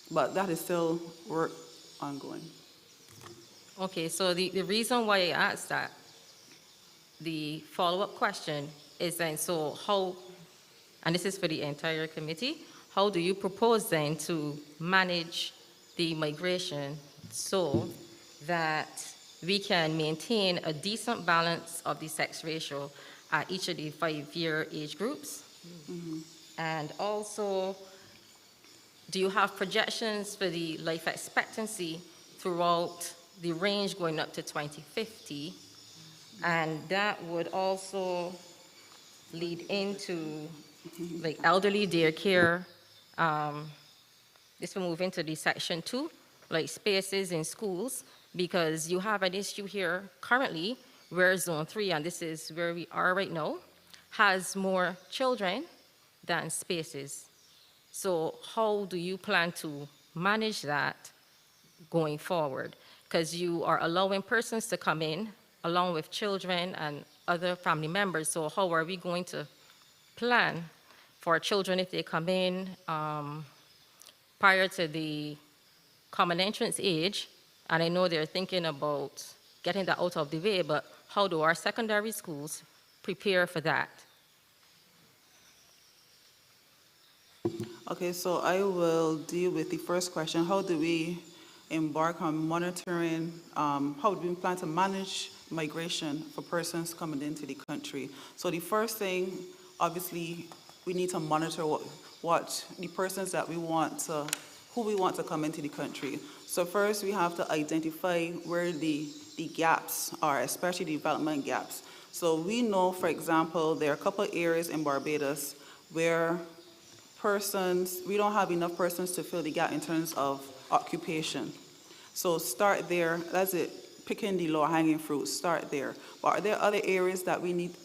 But that is still work ongoing. Okay, so the reason why I asked that, the follow-up question is then, so how, and this is for the entire committee, how do you propose then to manage the migration so that we can maintain a decent balance of the sex ratio at each of the 5-year age groups? Mm-hmm. And also, do you have projections for the life expectancy throughout the range going up to 2050? And that would also lead into like elderly daycare. This will move into the section 2, like spaces in schools, because you have an issue here currently where zone 3, and this is where we are right now, has more children than spaces. So how do you plan to manage that going forward? Because you are allowing persons to come in along with children and other family members. So how are we going to plan for children if they come in prior to the common entrance age? And I know they're thinking about getting that out of the way, but how do our secondary schools prepare for that? Okay, so I will deal with the first question. How do we embark on monitoring, how do we plan to manage migration for persons coming into the country? So the first thing, obviously, we need to monitor what the persons that who we want to come into the country. So first, we have to identify where the gaps are, especially development gaps. So we know, for example, there are a couple of areas in Barbados where we don't have enough persons to fill the gap in terms of occupation. So start there, that's it, picking the low hanging fruit, start there. But are there other areas that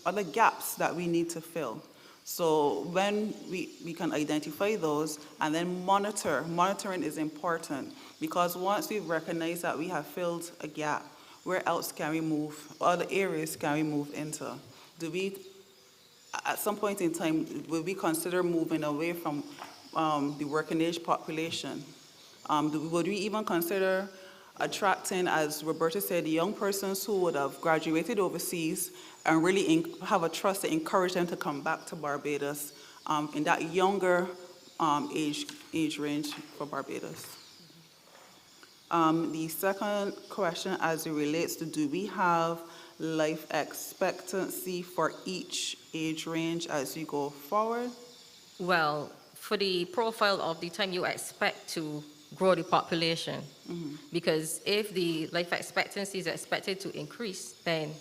other gaps that we need to fill? So when we can identify those and then monitoring is important because once we recognize that we have filled a gap, where else can we move, other areas can we move into? At some point in time, will we consider moving away from the working age population? Would we even consider attracting, as Roberta said, young persons who would have graduated overseas and really have a trust to encourage them to come back to Barbados in that younger age range for Barbados? The second question as it relates to do we have life expectancy for each age range as you go forward? Well, for the profile of the time you expect to grow the population, because if the life expectancy is expected to increase, then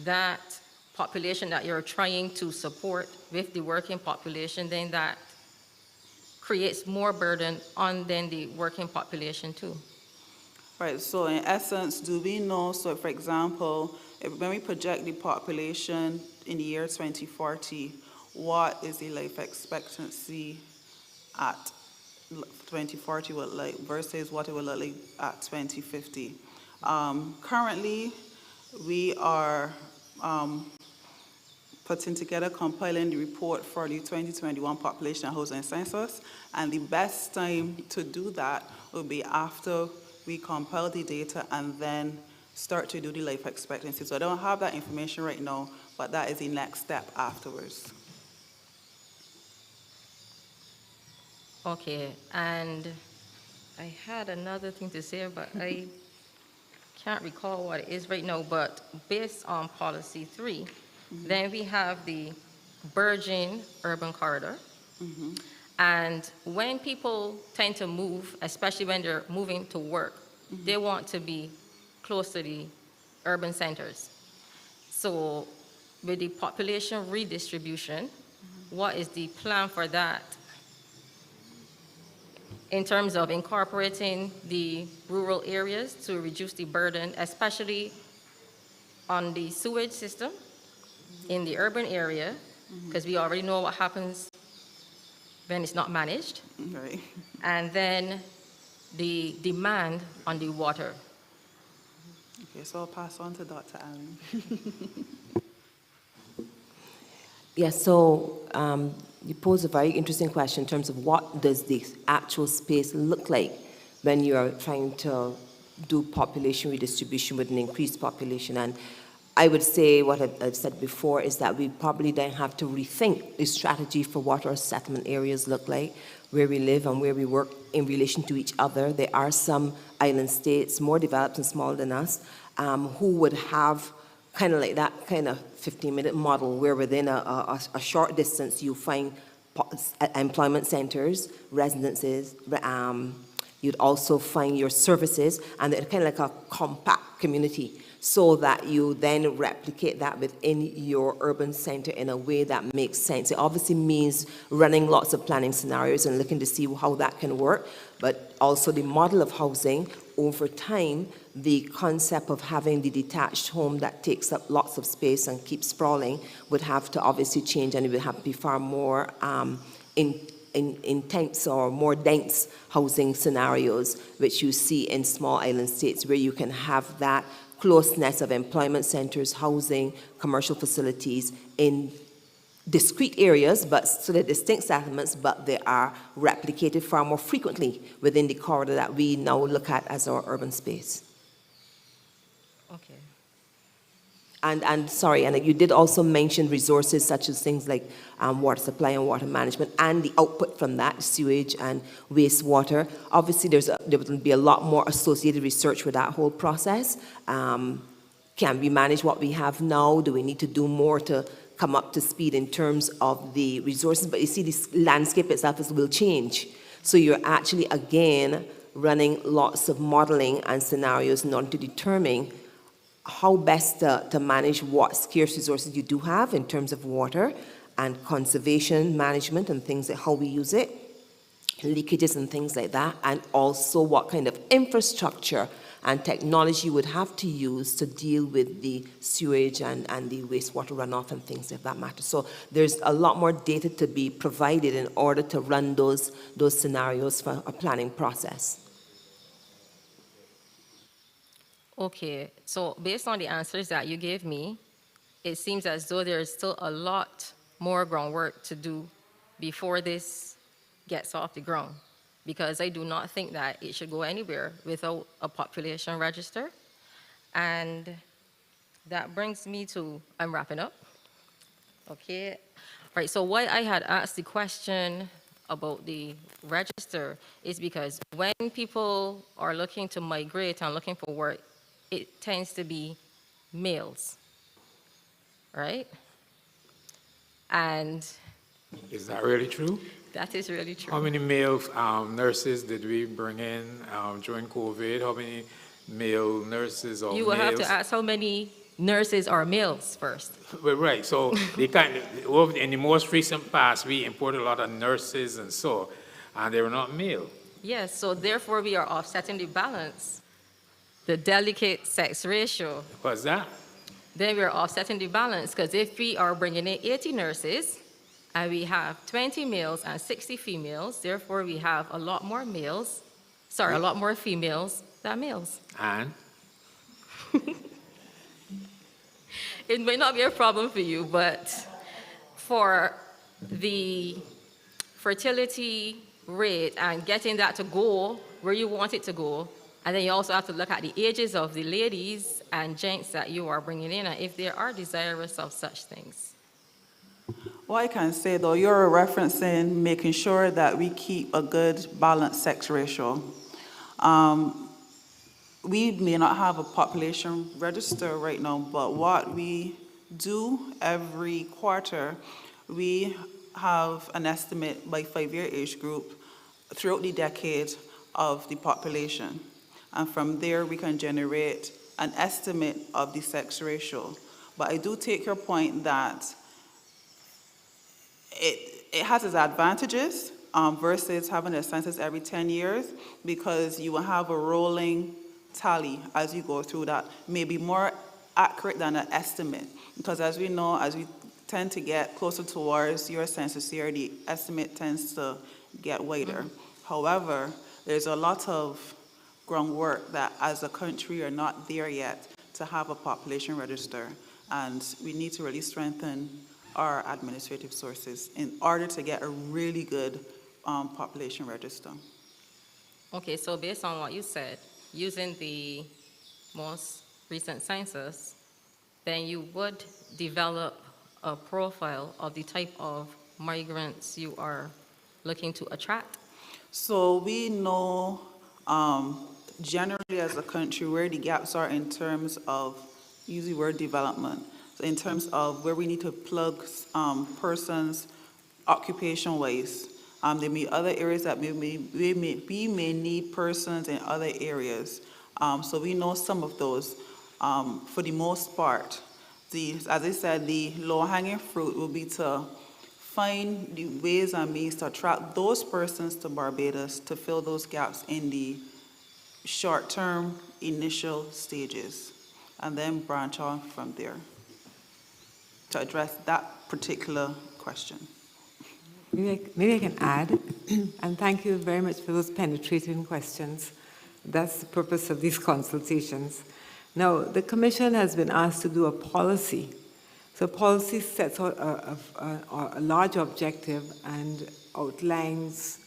that population that you're trying to support with the working population, then that creates more burden on then the working population too. Right, so in essence, do we know, so for example, when we project the population in the year 2040, what is the life expectancy at 2040 would like versus what it will look like at 2050? Currently, we are putting together, compiling the report for the 2021 population and housing census, and the best time to do that will be after we compile the data and then start to do the life expectancy. So I don't have that information right now, but that is the next step afterwards. Okay, and I had another thing to say, but I can't recall what it is right now, but based on policy 3, then we have the burgeoning urban corridor. And when people tend to move, especially when they're moving to work, they want to be close to the urban centers. So with the population redistribution, what is the plan for that in terms of incorporating the rural areas to reduce the burden, especially on the sewage system in the urban area, because we already know what happens when it's not managed, Right. and then the demand on the water. Okay, so I'll pass on to Dr. Allen. Yes, so you pose a very interesting question in terms of what does the actual space look like when you're trying to do population redistribution with an increased population. And I would say what I've said before is that we probably then have to rethink the strategy for what our settlement areas look like, where we live and where we work in relation to each other. There are some island states, more developed and smaller than us, who would have kind of like that kind of 15-minute model where within a short distance you find employment centers, residences, you'd also find your services, and they're kind of like a compact community, so that you then replicate that within your urban center in a way that makes sense. It obviously means running lots of planning scenarios and looking to see how that can work, but also the model of housing over time, the concept of having the detached home that takes up lots of space and keeps sprawling would have to obviously change, and it would have to be far more intense or more dense housing scenarios, which you see in small island states where you can have that closeness of employment centers, housing, commercial facilities in discrete areas, but so they're distinct settlements, but they are replicated far more frequently within the corridor that we now look at as our urban space. Okay. And sorry, and you did also mention resources such as things like water supply and water management and the output from that, sewage and wastewater. Obviously, there will be a lot more associated research with that whole process. Can we manage what we have now? Do we need to do more to come up to speed in terms of the resources? But you see, this landscape itself will change. So you're actually, again, running lots of modeling and scenarios in order to determine how best to manage what scarce resources you do have in terms of water and conservation management and things like how we use it, leakages and things like that, and also what kind of infrastructure and technology you would have to use to deal with the sewage and the wastewater runoff and things of that matter. So there's a lot more data to be provided in order to run those scenarios for a planning process. Okay, so based on the answers that you gave me, it seems as though there's still a lot more groundwork to do before this gets off the ground, because I do not think that it should go anywhere without a population register. And that brings me to, I'm wrapping up. Okay, right, so why I had asked the question about the register is because when people are looking to migrate and looking for work, it tends to be males, right? And Is that really true? that is really true. How many male nurses did we bring in during COVID? How many male nurses or You will have to males? ask how many nurses are males first. Well, right, so they in the most recent past, we imported a lot of nurses and they were not male. Yes, so therefore we are offsetting the balance the delicate sex ratio. What's that? Then we're offsetting the balance, because if we are bringing in 80 nurses and we have 20 males and 60 females, therefore we have a lot more females than males. And It may not be a problem for you, but for the fertility rate and getting that to go where you want it to go, and then you also have to look at the ages of the ladies and gents that you are bringing in, and if they are desirous of such things. What I can say, though, you're referencing making sure that we keep a good balanced sex ratio. We may not have a population register right now, but what we do every quarter, we have an estimate by 5-year age group throughout the decade of the population. And from there, we can generate an estimate of the sex ratio. But I do take your point that it has its advantages versus having a census every 10 years, because you will have a rolling tally as you go through that, may be more accurate than an estimate. Because as we know, as we tend to get closer towards your census year, the estimate tends to get wider. However, there's a lot of groundwork that as a country are not there yet to have a population register. And we need to really strengthen our administrative sources in order to get a really good population register. Okay, so based on what you said, using the most recent census, then you would develop a profile of the type of migrants you are looking to attract? So we know generally as a country where the gaps are in terms of, use the word development, so in terms of where we need to plug persons occupation-wise. There may be other areas that we may need persons in other areas. So we know some of those. For the most part, as I said, the low-hanging fruit will be to find the ways and means to attract those persons to Barbados to fill those gaps in the short-term initial stages, and then branch on from there to address that particular question. Maybe I can add, and thank you very much for those penetrating questions. That's the purpose of these consultations. Now, the Commission has been asked to do a policy. So policy sets out a large objective and outlines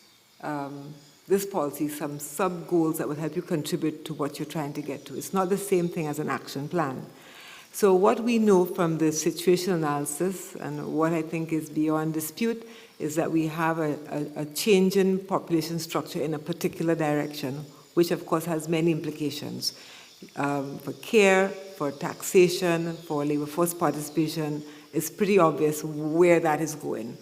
this policy, some sub-goals that will help you contribute to what you're trying to get to. It's not the same thing as an action plan. So what we know from the situation analysis, and what I think is beyond dispute, is that we have a change in population structure in a particular direction, which of course has many implications for care, for taxation, for labor force participation. It's pretty obvious where that is going.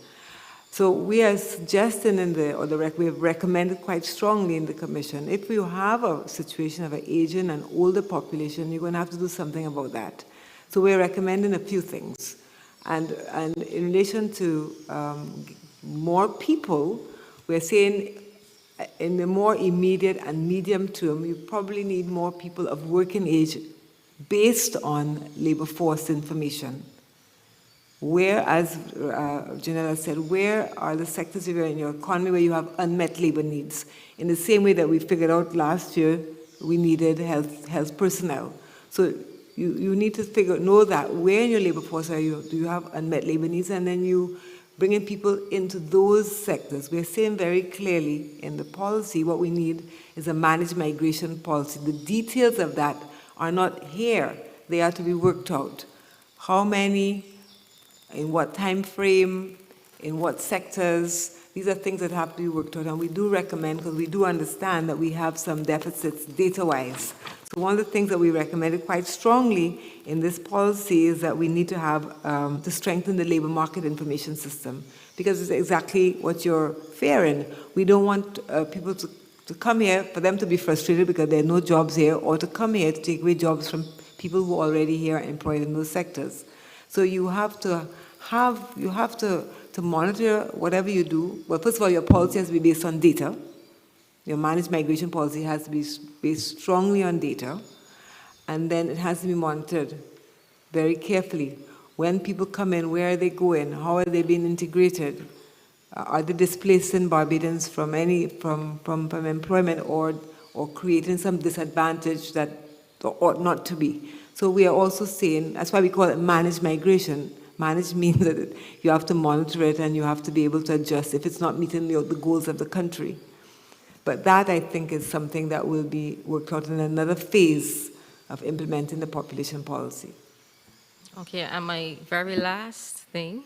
So we are suggesting we have recommended quite strongly in the Commission, if you have a situation of an aging and older population, you're going to have to do something about that. So we're recommending a few things. And in relation to more people, we're saying in the more immediate and medium term, you probably need more people of working age based on labor force information. Where, as Janella said, where are the sectors in your economy where you have unmet labor needs? In the same way that we figured out last year, we needed health personnel. So you need to know that where in your labor force do you have unmet labor needs, and then you bringing people into those sectors. We're saying very clearly in the policy what we need is a managed migration policy. The details of that are not here. They are to be worked out. How many, in what time frame, in what sectors, these are things that have to be worked out. And we do recommend, because we do understand that we have some deficits data-wise. So one of the things that we recommended quite strongly in this policy is that we need to have, to strengthen the labor market information system, because it's exactly what you're fearing. We don't want people to come here, for them to be frustrated because there are no jobs here, or to come here to take away jobs from people who are already here employed in those sectors. So you have to monitor whatever you do. Well, first of all, your policy has to be based on data. Your managed migration policy has to be based strongly on data. and then it has to be monitored very carefully. When people come in, where are they going? How are they being integrated? Are they displacing Barbadians from employment or creating some disadvantage that ought not to be? So we are also saying, that's why we call it managed migration. Managed means that you have to monitor it and you have to be able to adjust if it's not meeting the goals of the country. But that, I think, is something that will be worked out in another phase of implementing the population policy. Okay, and my very last thing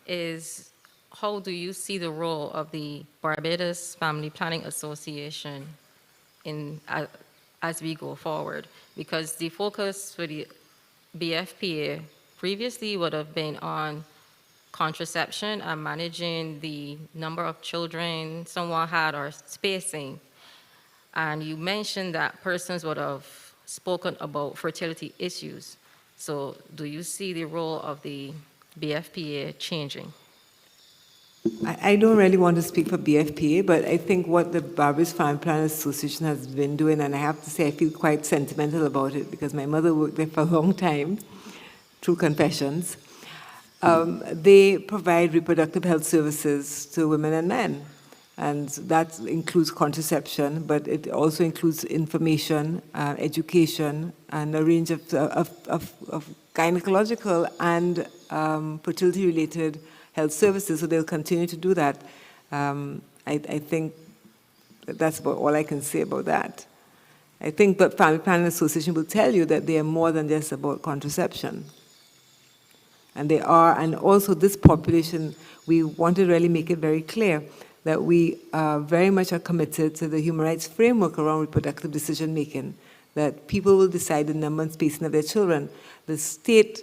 is, how do you see the role of the Barbados Family Planning Association as we go forward? Because the focus for the BFPA previously would have been on contraception and managing the number of children someone had or spacing. And you mentioned that persons would have spoken about fertility issues. So do you see the role of the BFPA changing? I don't really want to speak for BFPA, but I think what the Barbados Family Planners Association has been doing, and I have to say I feel quite sentimental about it because my mother worked there for a long time, through confessions. They provide reproductive health services to women and men. And that includes contraception, but it also includes information, education, and a range of gynecological and fertility-related health services, so they'll continue to do that. I think that's about all I can say about that. I think the Family Planning Association will tell you that they are more than just about contraception. And they are, and also this population, we want to really make it very clear that we very much are committed to the human rights framework around reproductive decision-making, that people will decide the number and spacing of their children. The state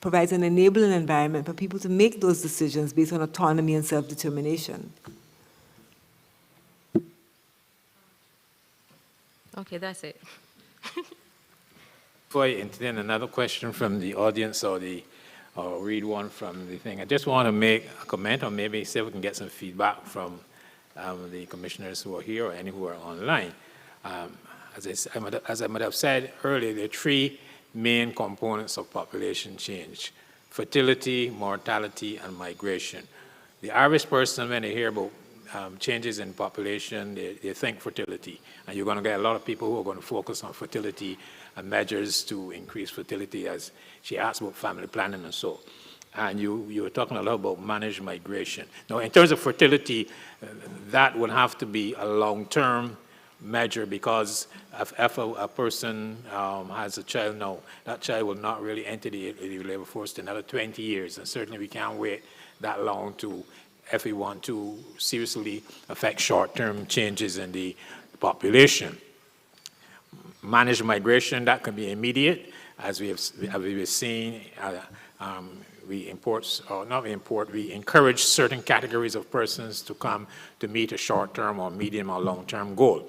provides an enabling environment for people to make those decisions based on autonomy and self-determination. Okay, that's it. Before I entertain another question from the audience or read one from the thing, I just want to make a comment or maybe see if we can get some feedback from the commissioners who are here or any who are online. As I might have said earlier, there are three main components of population change: fertility, mortality, and migration. The average person, when they hear about changes in population, they think fertility. And you're going to get a lot of people who are going to focus on fertility and measures to increase fertility, as she asked about family planning and so. And you were talking a lot about managed migration. Now, in terms of fertility, that would have to be a long-term measure, because if a person has a child now, that child will not really enter the labor force to another 20 years. And certainly we can't wait that long if we want to seriously affect short-term changes in the population. Managed migration, that can be immediate, as we've seen. We encourage certain categories of persons to come to meet a short-term or medium or long-term goal.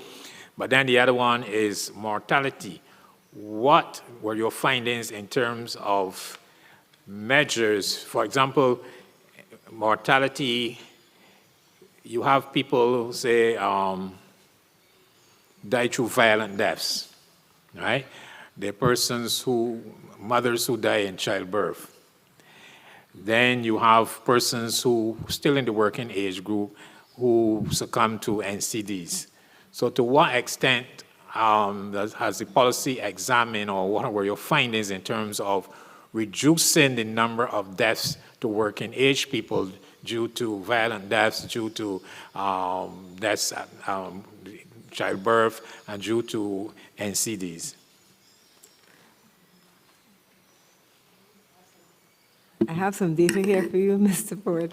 But then the other one is mortality. What were your findings in terms of measures? For example, mortality, you have people who say die through violent deaths, right? They're mothers who die in childbirth. Then you have persons who still in the working age group who succumb to NCDs. So to what extent has the policy examined, or what were your findings in terms of reducing the number of deaths to working age people due to violent deaths, due to deaths at childbirth, and due to NCDs? I have some data here for you, Mr. Ford.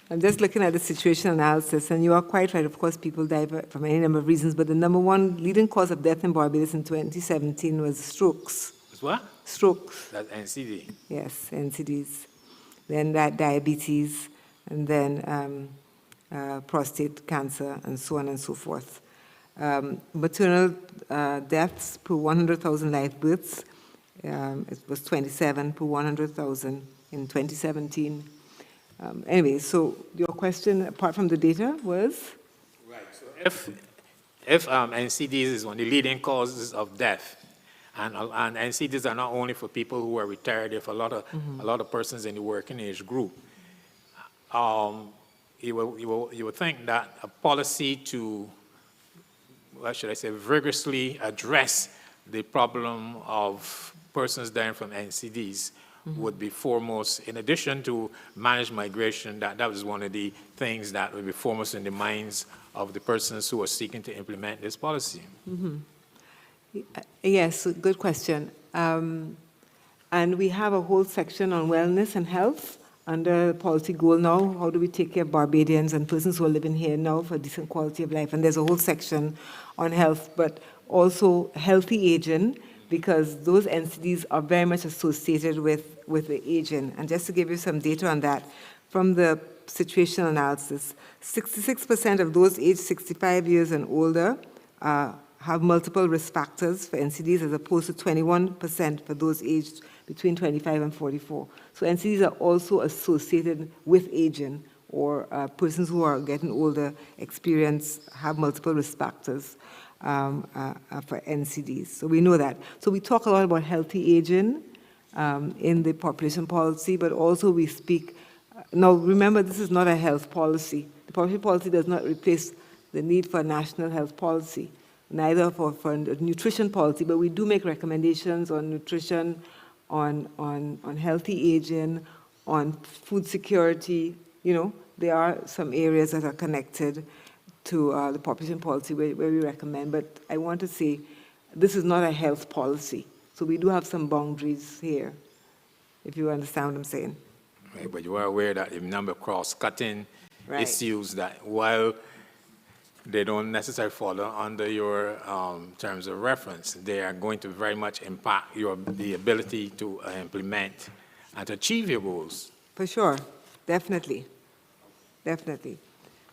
I'm just looking at the situation analysis, and you are quite right. Of course, people die from any number of reasons, but the number one leading cause of death in Barbados in 2017 was strokes. Was what? Strokes. That's NCD. Yes, NCDs. Then diabetes, and then prostate cancer, and so on and so forth. Maternal deaths per 100,000 live births, it was 27 per 100,000 in 2017. Anyway, so your question, apart from the data, was? Right, so if NCDs is one of the leading causes of death, And NCDs are not only for people who are retired, they're for a lot of persons in the working age group. You would think that a policy to, what should I say, vigorously address the problem of persons dying from NCDs would be foremost, in addition to managed migration, that was one of the things that would be foremost in the minds of the persons who are seeking to implement this policy. Yes, good question. And we have a whole section on wellness and health under the policy goal now. How do we take care of Barbadians and persons who are living here now for decent quality of life? And there's a whole section on health, but also healthy aging, because those NCDs are very much associated with the aging. And just to give you some data on that, from the situational analysis, 66% of those aged 65 years and older have multiple risk factors for NCDs, as opposed to 21% for those aged between 25 and 44. So NCDs are also associated with aging, or persons who are getting older have multiple risk factors for NCDs. So we know that. So we talk a lot about healthy aging in the population policy, but also we speak, now remember, this is not a health policy. The population policy does not replace the need for a national health policy, neither for a nutrition policy, but we do make recommendations on nutrition, on healthy aging, on food security. You know, there are some areas that are connected to the population policy where we recommend, but I want to say this is not a health policy. So we do have some boundaries here, if you understand what I'm saying. Right, but you are aware that a number of cross-cutting Right. issues that, while they don't necessarily fall under your terms of reference, they are going to very much impact the ability to implement and to achieve your goals. For sure, definitely, definitely.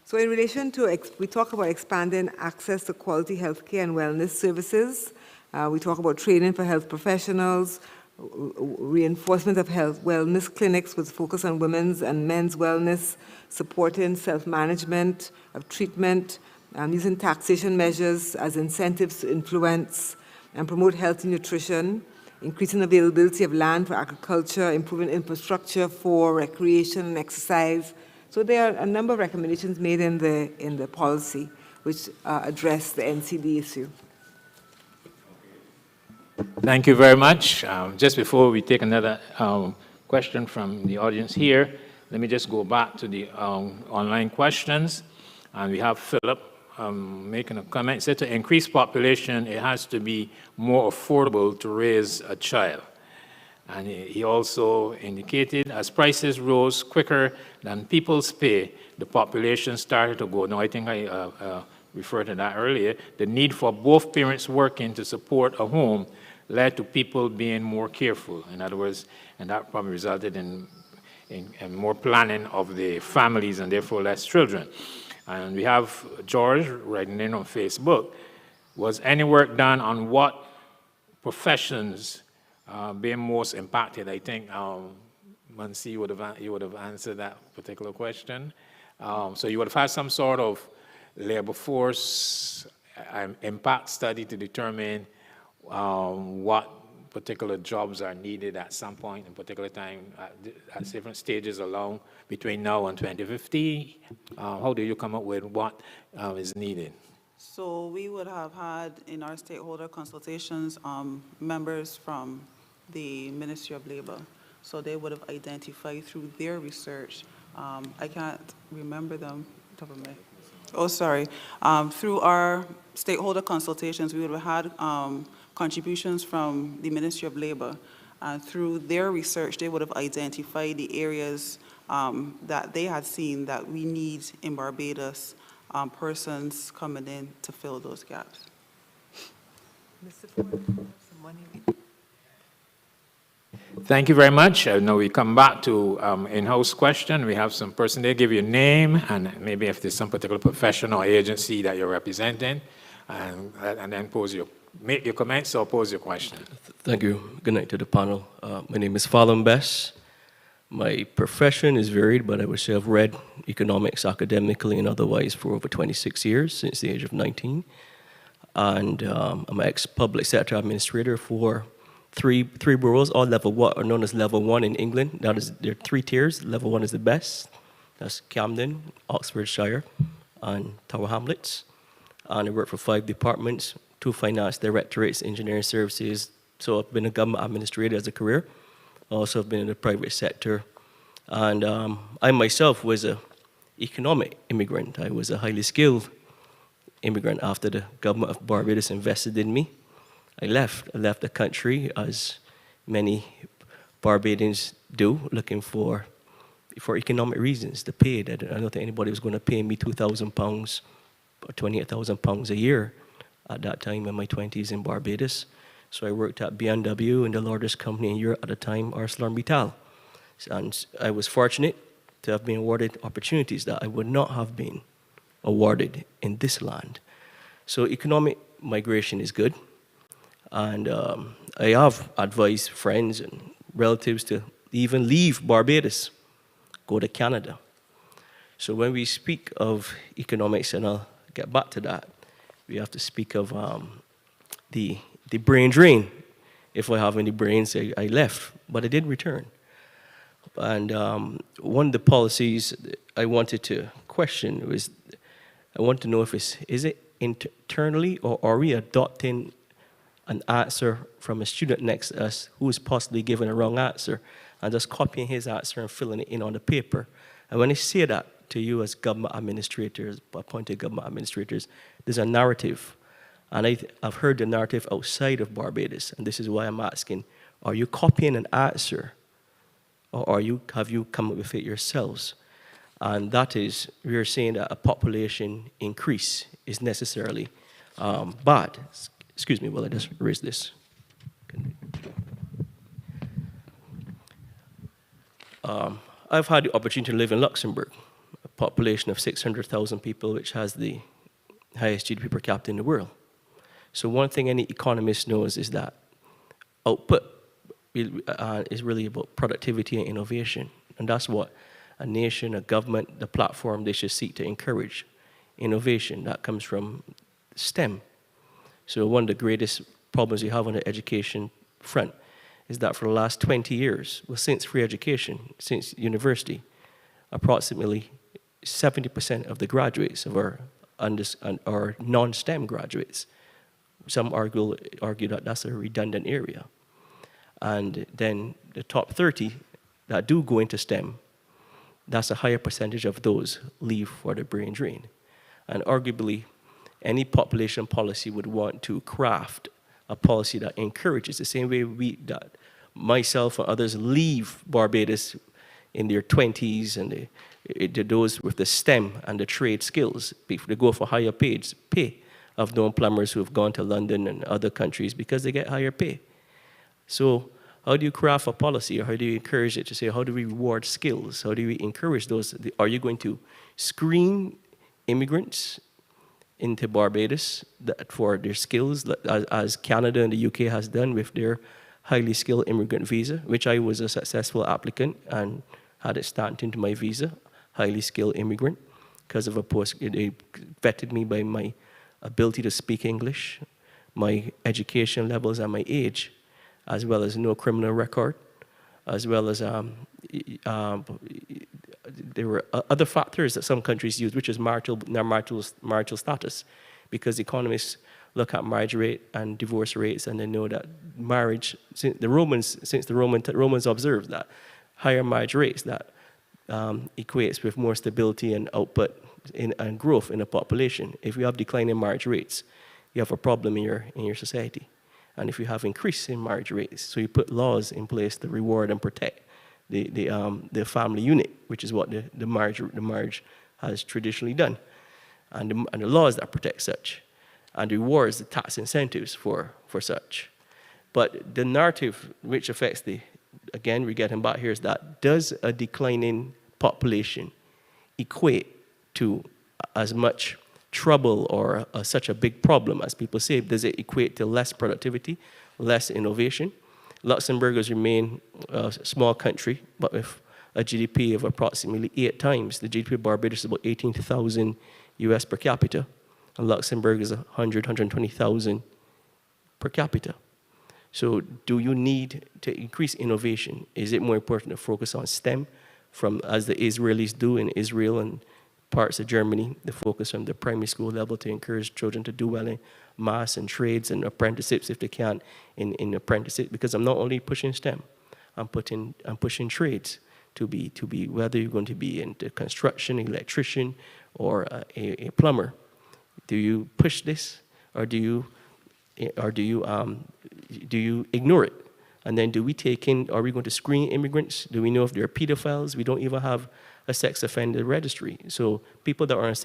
So in relation to, we talk about expanding access to quality healthcare and wellness services. We talk about training for health professionals, reinforcement of health wellness clinics with focus on women's and men's wellness, supporting self-management of treatment, using taxation measures as incentives to influence and promote healthy nutrition, increasing availability of land for agriculture, improving infrastructure for recreation and exercise. So there are a number of recommendations made in the policy which address the NCD issue. Thank you very much. Just before we take another question from the audience here, let me just go back to the online questions. And we have Philip making a comment. He said, to increase population, it has to be more affordable to raise a child. And he also indicated, as prices rose quicker than people's pay, the population started to go. Now, I think I referred to that earlier. The need for both parents working to support a home led to people being more careful. In other words, and that probably resulted in more planning of the families and therefore less children. And we have George writing in on Facebook. Was any work done on what professions being most impacted? I think Mansi would have answered that particular question. So you would have had some sort of labor force impact study to determine what particular jobs are needed at some point in particular time at different stages along between now and 2050. How do you come up with what is needed? So we would have had in our stakeholder consultations members from the Ministry of Labor. So they would have identified through their research. I can't remember them top of my head. Oh, sorry. Through our stakeholder consultations, we would have had contributions from the Ministry of Labor. And through their research, they would have identified the areas that they had seen that we need in Barbados, persons coming in to fill those gaps. Mr. Ford, someone here? Thank you very much. Now we come back to in-house question. We have some person there. Give your name and maybe if there's some particular profession or agency that you're representing, and then make your comments or pose your question. Thank you. Good night to the panel. My name is Falun Bess. My profession is varied, but I would say I've read economics academically and otherwise for over 26 years, since the age of 19. and I'm an ex-public sector administrator for three boroughs, all level one, or known as level 1 in England. That is, there are 3 tiers. Level 1 is the best. That's Camden, Oxfordshire, and Tower Hamlets. And I worked for 5 departments, 2 finance directorates, engineering services. So I've been a government administrator as a career. Also, I've been in the private sector. And I myself was an economic immigrant. I was a highly skilled immigrant after the government of Barbados invested in me. I left the country, as many Barbadians do, looking for economic reasons to pay. I don't think anybody was going to pay me £2,000 or £28,000 a year at that time in my 20s in Barbados. So I worked at BMW, and the largest company in Europe at the time, ArcelorMittal. And I was fortunate to have been awarded opportunities that I would not have been awarded in this land. So economic migration is good. And I have advised friends and relatives to even leave Barbados, go to Canada. So when we speak of economics, and I'll get back to that, we have to speak of the brain drain. If I have any brains, I left, but I did return. And one of the policies I wanted to question was, I want to know if is it internally, or are we adopting an answer from a student next to us who is possibly given a wrong answer and just copying his answer and filling it in on the paper? And when I say that to you as government administrators, appointed government administrators, there's a narrative. And I've heard the narrative outside of Barbados, and this is why I'm asking, are you copying an answer, or have you come up with it yourselves? And that is, we are saying that a population increase is necessarily bad. Excuse me while I just erase this. I've had the opportunity to live in Luxembourg, a population of 600,000 people, which has the highest GDP per capita in the world. So one thing any economist knows is that output is really about productivity and innovation. And that's what a nation, a government, the platform, they should seek to encourage. Innovation, that comes from STEM. So one of the greatest problems we have on the education front is that for the last 20 years, well, since free education, since university, approximately 70% of the graduates of our non-STEM graduates. Some argue that that's a redundant area. And then the top 30 that do go into STEM, that's a higher percentage of those leave for the brain drain. And arguably, any population policy would want to craft a policy that encourages, the same way that myself and others leave Barbados in their 20s, and those with the STEM and the trade skills, they go for higher pay. I've known plumbers who have gone to London and other countries because they get higher pay. So how do you craft a policy, or how do you encourage it to say, how do we reward skills? How do we encourage those? Are you going to screen immigrants into Barbados for their skills, as Canada and the UK has done with their highly skilled immigrant visa, which I was a successful applicant and had it stamped into my visa, highly skilled immigrant, because of they vetted me by my ability to speak English, my education levels and my age, as well as no criminal record, as well as there were other factors that some countries use, which is marital status, because economists look at marriage rate and divorce rates, and they know that marriage, since the Romans observed that higher marriage rates, that equates with more stability and output and growth in a population. If you have declining marriage rates, you have a problem in your society. And if you have increase in marriage rates, so you put laws in place to reward and protect the family unit, which is what the marriage has traditionally done, and the laws that protect such, and rewards the tax incentives for such. But the narrative which affects again, we're getting back here, is that does a declining population equate to as much trouble or such a big problem as people say? Does it equate to less productivity, less innovation? Luxembourg has remained a small country, but with a GDP of approximately 8 times. The GDP of Barbados is about 18,000 US per capita. And Luxembourg is 120,000 per capita. So do you need to increase innovation? Is it more important to focus on STEM, as the Israelis do in Israel and parts of Germany, the focus from the primary school level to encourage children to do well in maths and trades and apprenticeships if they can in apprenticeships? Because I'm not only pushing STEM, I'm pushing trades to be whether you're going to be into construction, electrician, or a plumber. Do you push this, or do you ignore it? And then do we take in, are we going to screen immigrants? Do we know if they're pedophiles? We don't even have a sex offender registry. So people that are on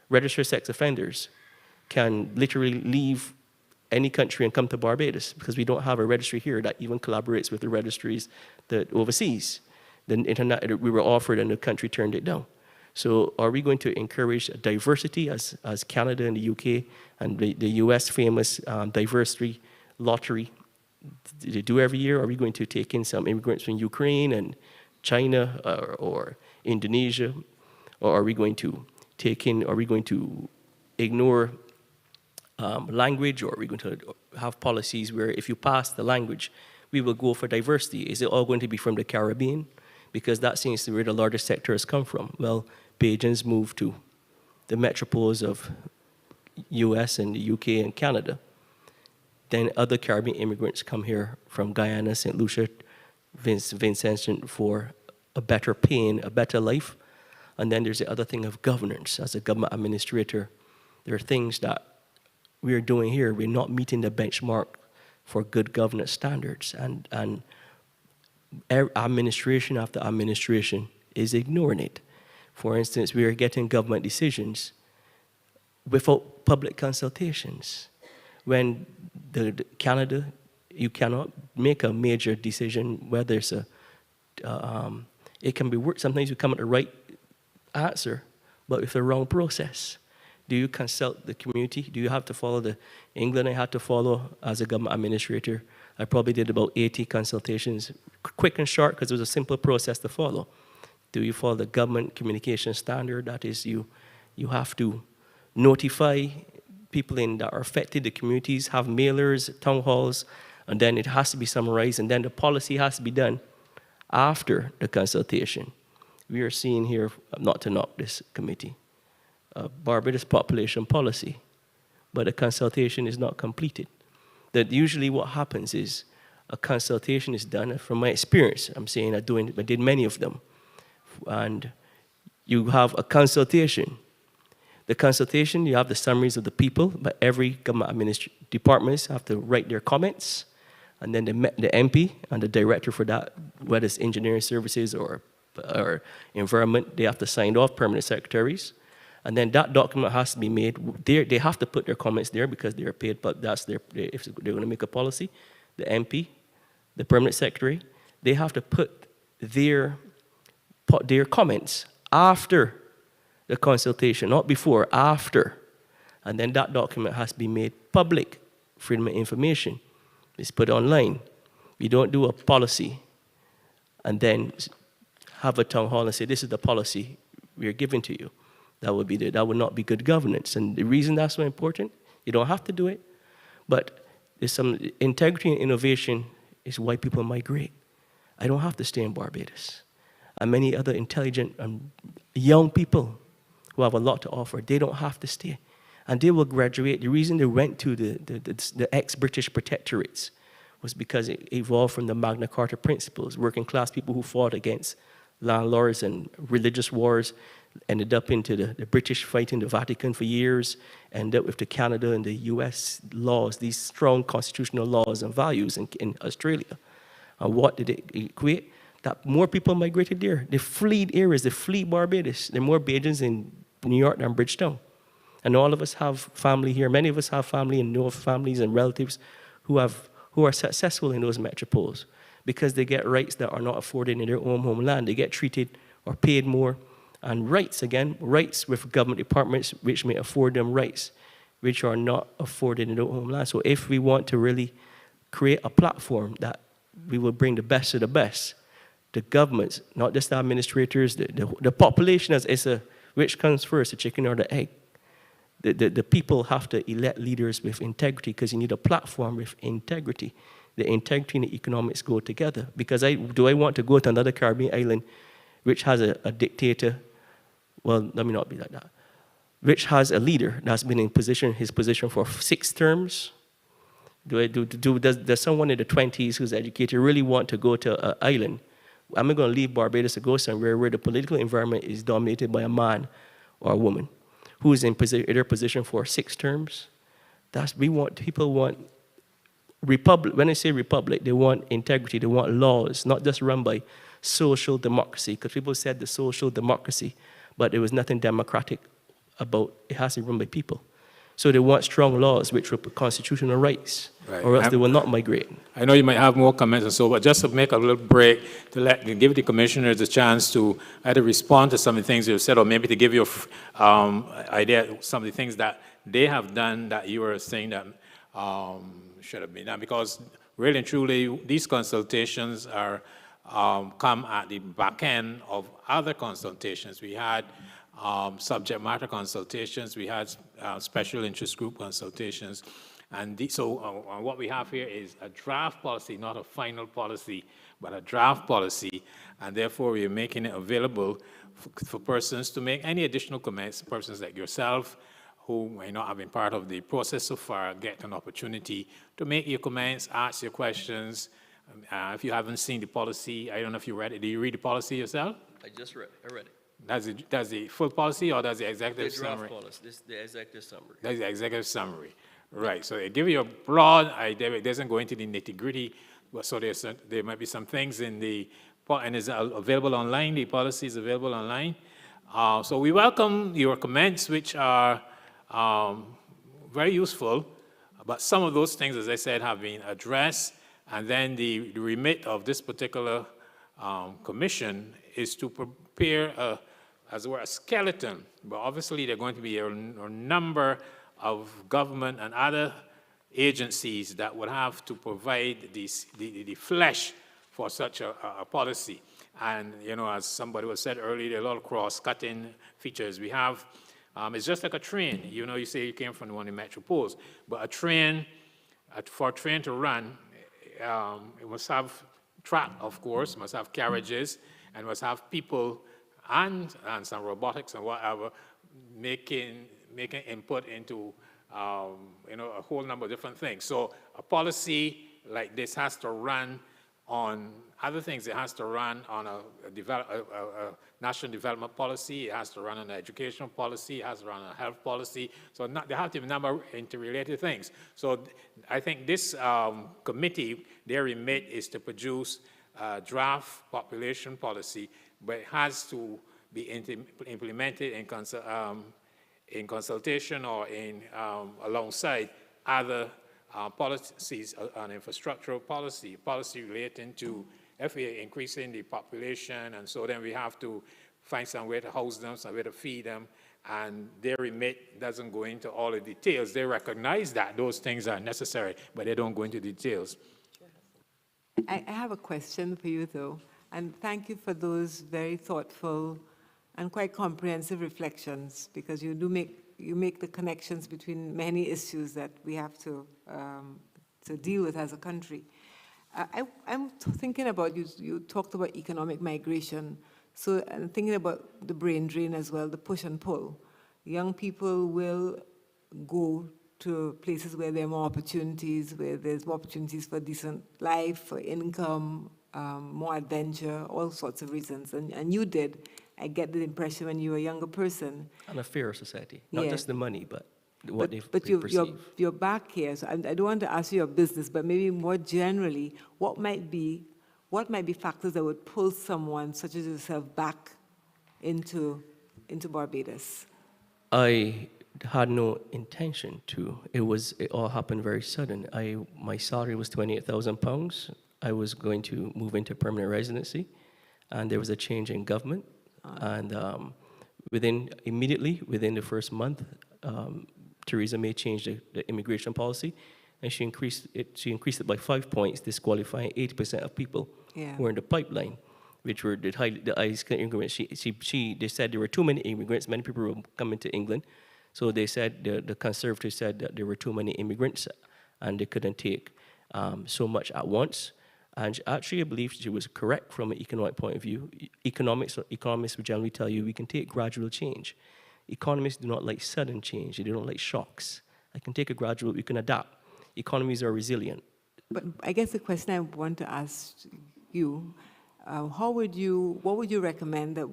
registered sex offenders can literally leave any country and come to Barbados because we don't have a registry here that even collaborates with the registries that overseas. The internet we were offered and the country turned it down. So are we going to encourage diversity as Canada and the UK and the US famous diversity lottery they do every year? Are we going to take in some immigrants from Ukraine and China or Indonesia? Or are we going to ignore language, or are we going to have policies where if you pass the language, we will go for diversity? Is it all going to be from the Caribbean? Because that seems to be where the largest sector has come from. Well, Bajans moved to the metropoles of US and the UK and Canada. Then other Caribbean immigrants come here from Guyana, St. Lucia, Vincent for a better paying, a better life. And then there's the other thing of governance. As a government administrator, there are things that we are doing here. We're not meeting the benchmark for good governance standards. And administration after administration is ignoring it. For instance, we are getting government decisions without public consultations. When the Canada, you cannot make a major decision whether it's it can be work. Sometimes you come at the right answer, but with the wrong process. Do you consult the community? Do you have to follow England I had to follow as a government administrator? I probably did about 80 consultations, quick and short, because it was a simple process to follow. Do you follow the government communication standard? That is, you have to notify people that are affected, the communities, have mailers, town halls, and then it has to be summarized, and then the policy has to be done after the consultation. We are seeing here, not to knock this committee, Barbados Population Policy, but the consultation is not completed. That usually what happens is a consultation is done, from my experience, I'm saying I did many of them, and you have a consultation. The consultation, you have the summaries of the people, but every government departments have to write their comments, and then the MP and the director for that, whether it's engineering services or environment, they have to sign off, permanent secretaries. And then that document has to be made. They have to put their comments there because they're paid, but that's if they're going to make a policy. The MP, the permanent secretary, they have to put their comments after the consultation, not before, after. And then that document has to be made public, freedom of information. It's put online. You don't do a policy and then have a town hall and say, this is the policy we are giving to you. That would not be good governance. And the reason that's so important, you don't have to do it, but there's some integrity and innovation is why people migrate. I don't have to stay in Barbados. And many other intelligent and young people who have a lot to offer, they don't have to stay. And they will graduate. The reason they went to the ex-British protectorates was because it evolved from the Magna Carta principles. Working class people who fought against landlords and religious wars ended up into the British fighting the Vatican for years, ended up with the Canada and the US laws, these strong constitutional laws and values in Australia. And what did it equate? That more people migrated there. They fled areas, they fled Barbados. There are more Bajans in New York than Bridgetown. And all of us have family here. Many of us have family and know families and relatives who are successful in those metropoles because they get rights that are not afforded in their own homeland. They get treated or paid more. And rights with government departments which may afford them rights which are not afforded in their homeland. So if we want to really create a platform that we will bring the best of the best, the governments, not just the administrators, the population, which comes first, the chicken or the egg? the people have to elect leaders with integrity, because you need a platform with integrity. The integrity and the economics go together. Because do I want to go to another Caribbean island which has a dictator? Well, let me not be like that. Which has a leader that's been in his position for 6 terms? Does someone in the 20s who's educated really want to go to an island? Am I going to leave Barbados to go somewhere where the political environment is dominated by a man or a woman who's in their position for 6 terms? People want republic. When I say republic, they want integrity. They want laws, not just run by social democracy, because people said the social democracy, but there was nothing democratic about it. Has to be run by people. So they want strong laws which will put constitutional rights, Right. or else they will not migrate. I know you might have more comments and so, but just to make a little break, to give the commissioners a chance to either respond to some of the things you've said, or maybe to give you an idea of some of the things that they have done that you were saying that should have been done. Because really and truly, these consultations are come at the back end of other consultations. We had subject matter consultations, we had special interest group consultations, and what we have here is a draft policy, not a final policy, but a draft policy, and therefore we are making it available for persons to make any additional comments. Persons like yourself who may not have been part of the process so far get an opportunity to make your comments, ask your questions. If you haven't seen the policy, I don't know if you read it. Do you read the policy yourself? I just read it. I read it. That's the full policy, or that's the executive The draft summary? policy. This is the executive summary. That's the executive summary. Right, so they give you a broad idea. It doesn't go into the nitty-gritty, so there might be some things in the, and it's available online. The policy is available online. So we welcome your comments, which are very useful, but some of those things, as I said, have been addressed, and then the remit of this particular commission is to prepare as it were, a skeleton, but obviously there are going to be a number of government and other agencies that would have to provide the flesh for such a policy. And, you know, as somebody was said earlier, there are a lot of cross-cutting features. We have, it's just like a train. You know, you say you came from one of the metropoles, but a train, for a train to run, it must have track, of course, must have carriages, and must have people and some robotics and whatever making input into you know, a whole number of different things. So a policy like this has to run on other things. It has to run on a national development policy. It has to run on an educational policy. It has to run on a health policy. So there have to be a number of interrelated things. So I think this committee, their remit is to produce a draft population policy, but it has to be implemented in consultation or alongside other policies, an infrastructural policy relating to if we're increasing the population, and so then we have to find some way to house them, some way to feed them, and their remit doesn't go into all the details. They recognize that those things are necessary, but they don't go into details. I have a question for you, though, and thank you for those very thoughtful and quite comprehensive reflections, because you make the connections between many issues that we have to deal with as a country. I'm thinking about, you talked about economic migration, so I'm thinking about the brain drain as well, the push and pull. Young people will go to places where there are more opportunities, where there's more opportunities for decent life, for income, more adventure, all sorts of reasons. And you did. I get the impression when you were a younger person. And a fairer society. Not just the money, but what they perceive. You're back here, so I don't want to ask you your business, but maybe more generally, what might be factors that would pull someone such as yourself back into Barbados? I had no intention to. It all happened very sudden. My salary was £28,000. I was going to move into permanent residency, and there was a change in government. And immediately within the first month, Theresa May changed the immigration policy, and she increased it by 5 points, disqualifying 80% of people who were in the pipeline, which were the highest immigrants. They said there were too many immigrants. Many people were coming to England, So they said, the Conservatives said that there were too many immigrants and they couldn't take so much at once. And actually, I believe she was correct from an economic point of view. Economists would generally tell you we can take gradual change. Economists do not like sudden change. They don't like shocks. I can take a gradual, we can adapt. Economies are resilient. But I guess the question I want to ask you, what would you recommend that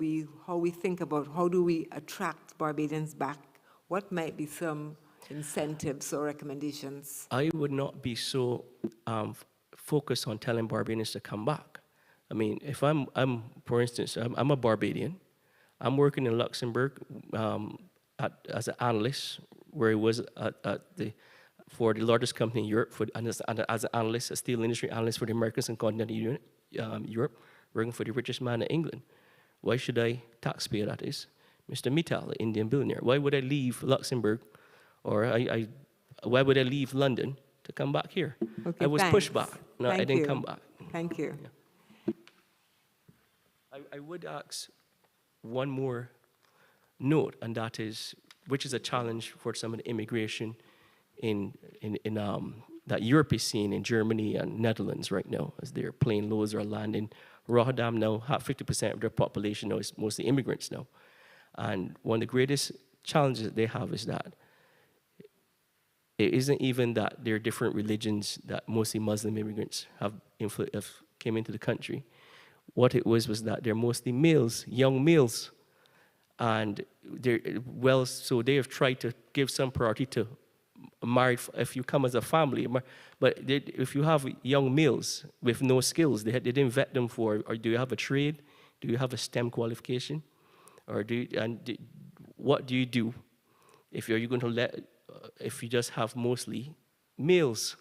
how we think about how do we attract Barbadians back? What might be some incentives or recommendations? I would not be so focused on telling Barbadians to come back. I mean, if I'm for instance, I'm a Barbadian. I'm working in Luxembourg as an analyst, where I was for the largest company in Europe, as an analyst, a steel industry analyst for the Americans and continental Europe, working for the richest man in England. Why should I taxpayer, that is, Mr. Mittal, the Indian billionaire? Why would I leave Luxembourg, or why would I leave London to come back here? Okay, I was thanks. pushed back. No, I didn't come back. Thank you. Yeah. I would ask one more note, and that is, which is a challenge for some of the immigration that Europe is seeing in Germany and Netherlands right now, as their plane loads are landing. Rotterdam now, 50% of their population now is mostly immigrants now. And one of the greatest challenges that they have is that it isn't even that there are different religions that mostly Muslim immigrants have came into the country. What it was that they're mostly males, young males. And so they have tried to give some priority to married, if you come as a family, but if you have young males with no skills, they didn't vet them for, or do you have a trade? Do you have a STEM qualification? Or what do you do if you're going to if you just have mostly males?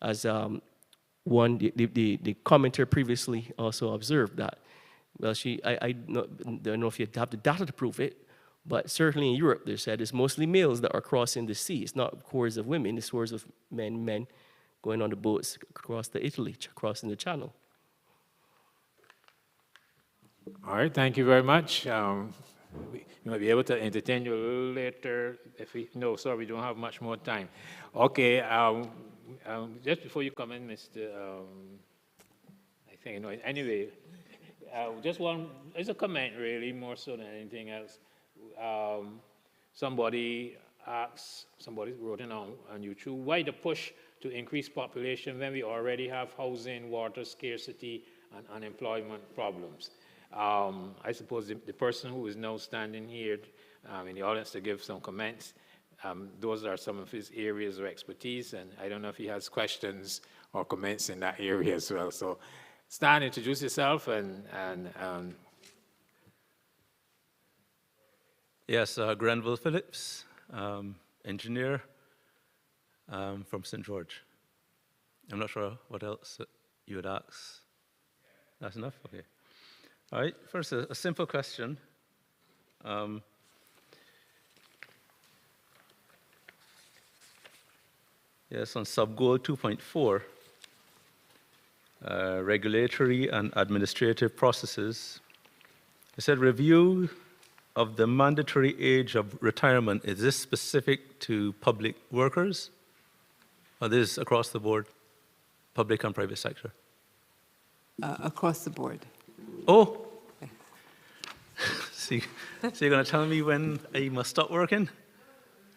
As the commenter previously also observed that, well, I don't know if you have the data to prove it, but certainly in Europe, they said it's mostly males that are crossing the sea. It's not hordes of women, it's hordes of men going on the boats across the Italy, crossing the channel. All right, thank you very much. We might be able to entertain you a little later. No, sorry, we don't have much more time. Okay, just before you come in, Mr. I think, anyway, just one, it's a comment really, more so than anything else. Somebody wrote in on YouTube, why the push to increase population when we already have housing, water scarcity, and unemployment problems? I suppose the person who is now standing here in the audience to give some comments, those are some of his areas of expertise, and I don't know if he has questions or comments in that area as well. So Stan, introduce yourself and Yes, Grenville Phillips, engineer from St. George. I'm not sure what else you would ask. That's enough? Okay. All right, first, a simple question. Yes, on sub-goal 2.4, regulatory and administrative processes. It said review of the mandatory age of retirement. Is this specific to public workers? Or this across the board, public and private sector? Across the board. Oh! So you're going to tell me when I must stop working?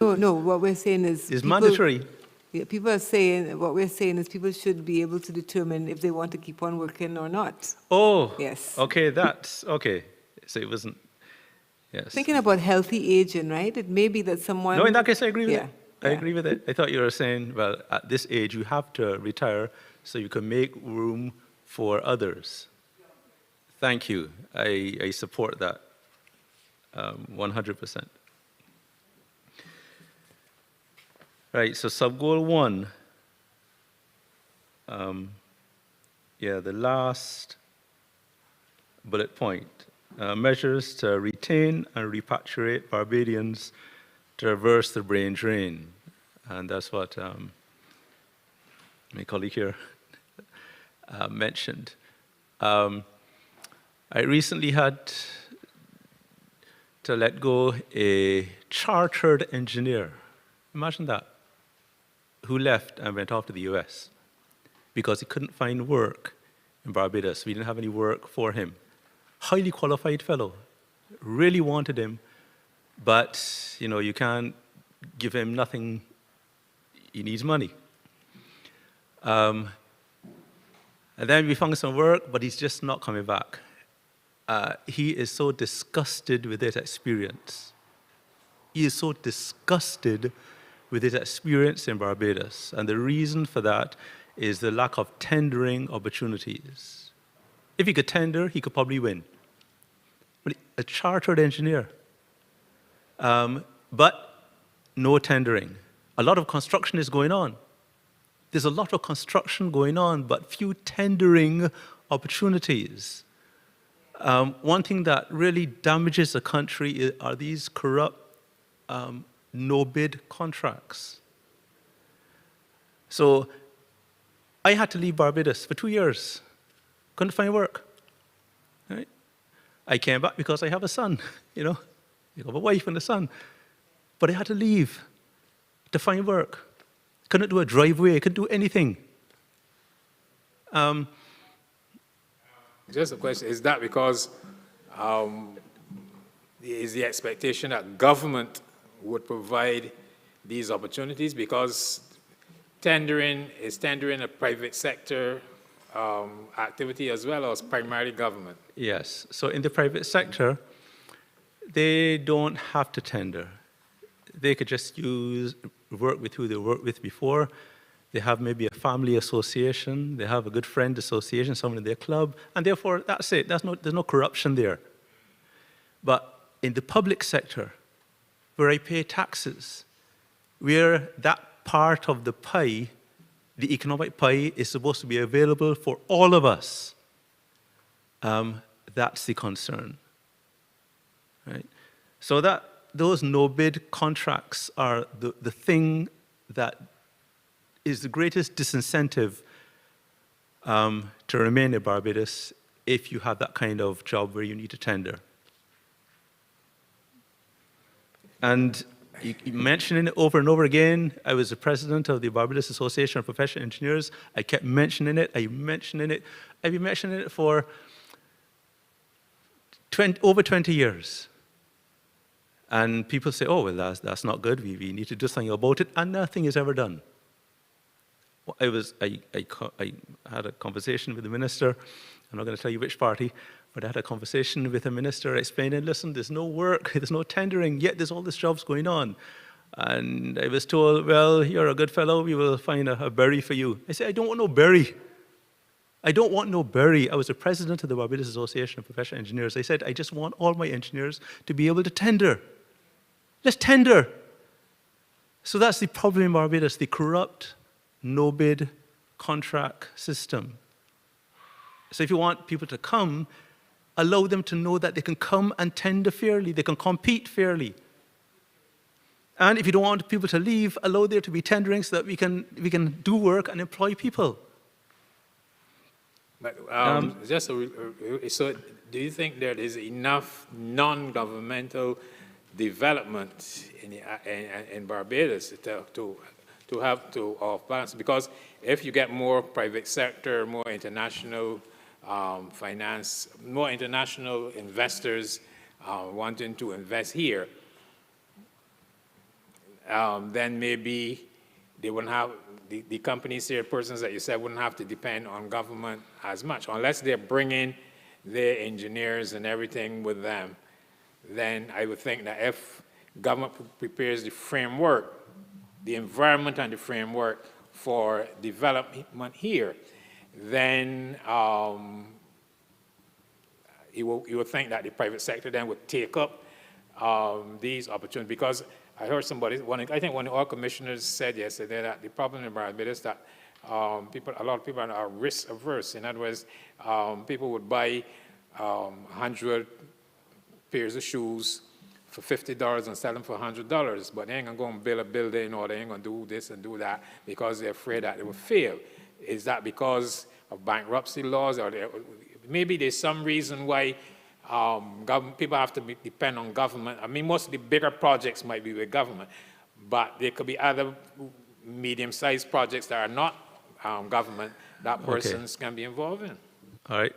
No, what we're saying is... It's mandatory. Yeah, people are saying, what we're saying is people should be able to determine if they want to keep on working or not. Oh! Yes. Okay, that's... Okay. So it wasn't... Yes. Thinking about healthy aging, right? It may be that someone... No, in that case, I agree with it. I Yeah. agree with it. I thought you were saying, well, at this age, you have to retire so you can make room for others. Thank you. I support that 100%. Right, so sub-goal 1. The last bullet point. Measures to retain and repatriate Barbadians to reverse the brain drain. And that's what my colleague here mentioned. I recently had to let go a chartered engineer. Imagine that. Who left and went off to the US because he couldn't find work in Barbados. We didn't have any work for him. Highly qualified fellow, really wanted him, but you can't give him nothing. He needs money. And then we found some work, but he's just not coming back. He is so disgusted with his experience. He is so disgusted with his experience in Barbados. And the reason for that is the lack of tendering opportunities. If he could tender, he could probably win. But a chartered engineer. But no tendering. A lot of construction is going on. There's a lot of construction going on, but few tendering opportunities. One thing that really damages a country are these corrupt no-bid contracts. So I had to leave Barbados for 2 years. Couldn't find work. Right? I came back because I have a son, You have a wife and a son. But I had to leave to find work. Couldn't do a driveway, couldn't do anything. Just a question, is that because is the expectation that government would provide these opportunities? Because tendering a private sector activity as well as primarily government? Yes, so in the private sector, they don't have to tender. They could just work with who they worked with before. They have maybe a family association, they have a good friend association, someone in their club, and therefore that's it. There's no corruption there. But in the public sector, where I pay taxes, where that part of the pie, the economic pie, is supposed to be available for all of us, that's the concern. Right? So those no-bid contracts are the thing that is the greatest disincentive to remain in Barbados if you have that kind of job where you need to tender. And you mentioning it over and over again. I was the president of the Barbados Association of Professional Engineers. I kept mentioning it. I've been mentioning it for over 20 years. And people say, oh, well, that's not good. We need to do something about it. And nothing is ever done. I had a conversation with the minister. I'm not going to tell you which party, but I had a conversation with the minister explaining, listen, there's no work, there's no tendering, yet there's all these jobs going on. And I was told, well, you're a good fellow, we will find a berry for you. I said, I don't want no berry. I don't want no berry. I was the president of the Barbados Association of Professional Engineers. I said, I just want all my engineers to be able to tender. Let's tender. So that's the problem in Barbados, the corrupt, no-bid contract system. So if you want people to come, allow them to know that they can come and tender fairly, they can compete fairly. And if you don't want people to leave, allow there to be tendering so that we can do work and employ people. But so do you think there is enough non-governmental development in Barbados to have to balance? Because if you get more private sector, more international finance, more international investors wanting to invest here, then maybe they wouldn't have, the companies here, persons that you said, wouldn't have to depend on government as much. Unless they're bringing their engineers and everything with them, then I would think that if government prepares the framework, the environment and the framework for development here, then you would think that the private sector then would take up these opportunities. Because I heard somebody, I think one of our commissioners said yesterday that the problem in Barbados is that a lot of people are risk averse. In other words, people would buy 100 pairs of shoes for $50 and sell them for $100, but they ain't gonna go and build a building, or they ain't gonna do this and do that because they're afraid that it will fail. Is that because of bankruptcy laws, or maybe there's some reason why People have to depend on government. I mean, most of the bigger projects might be with government, but there could be other medium-sized projects that are not government that persons can be involved in. All right.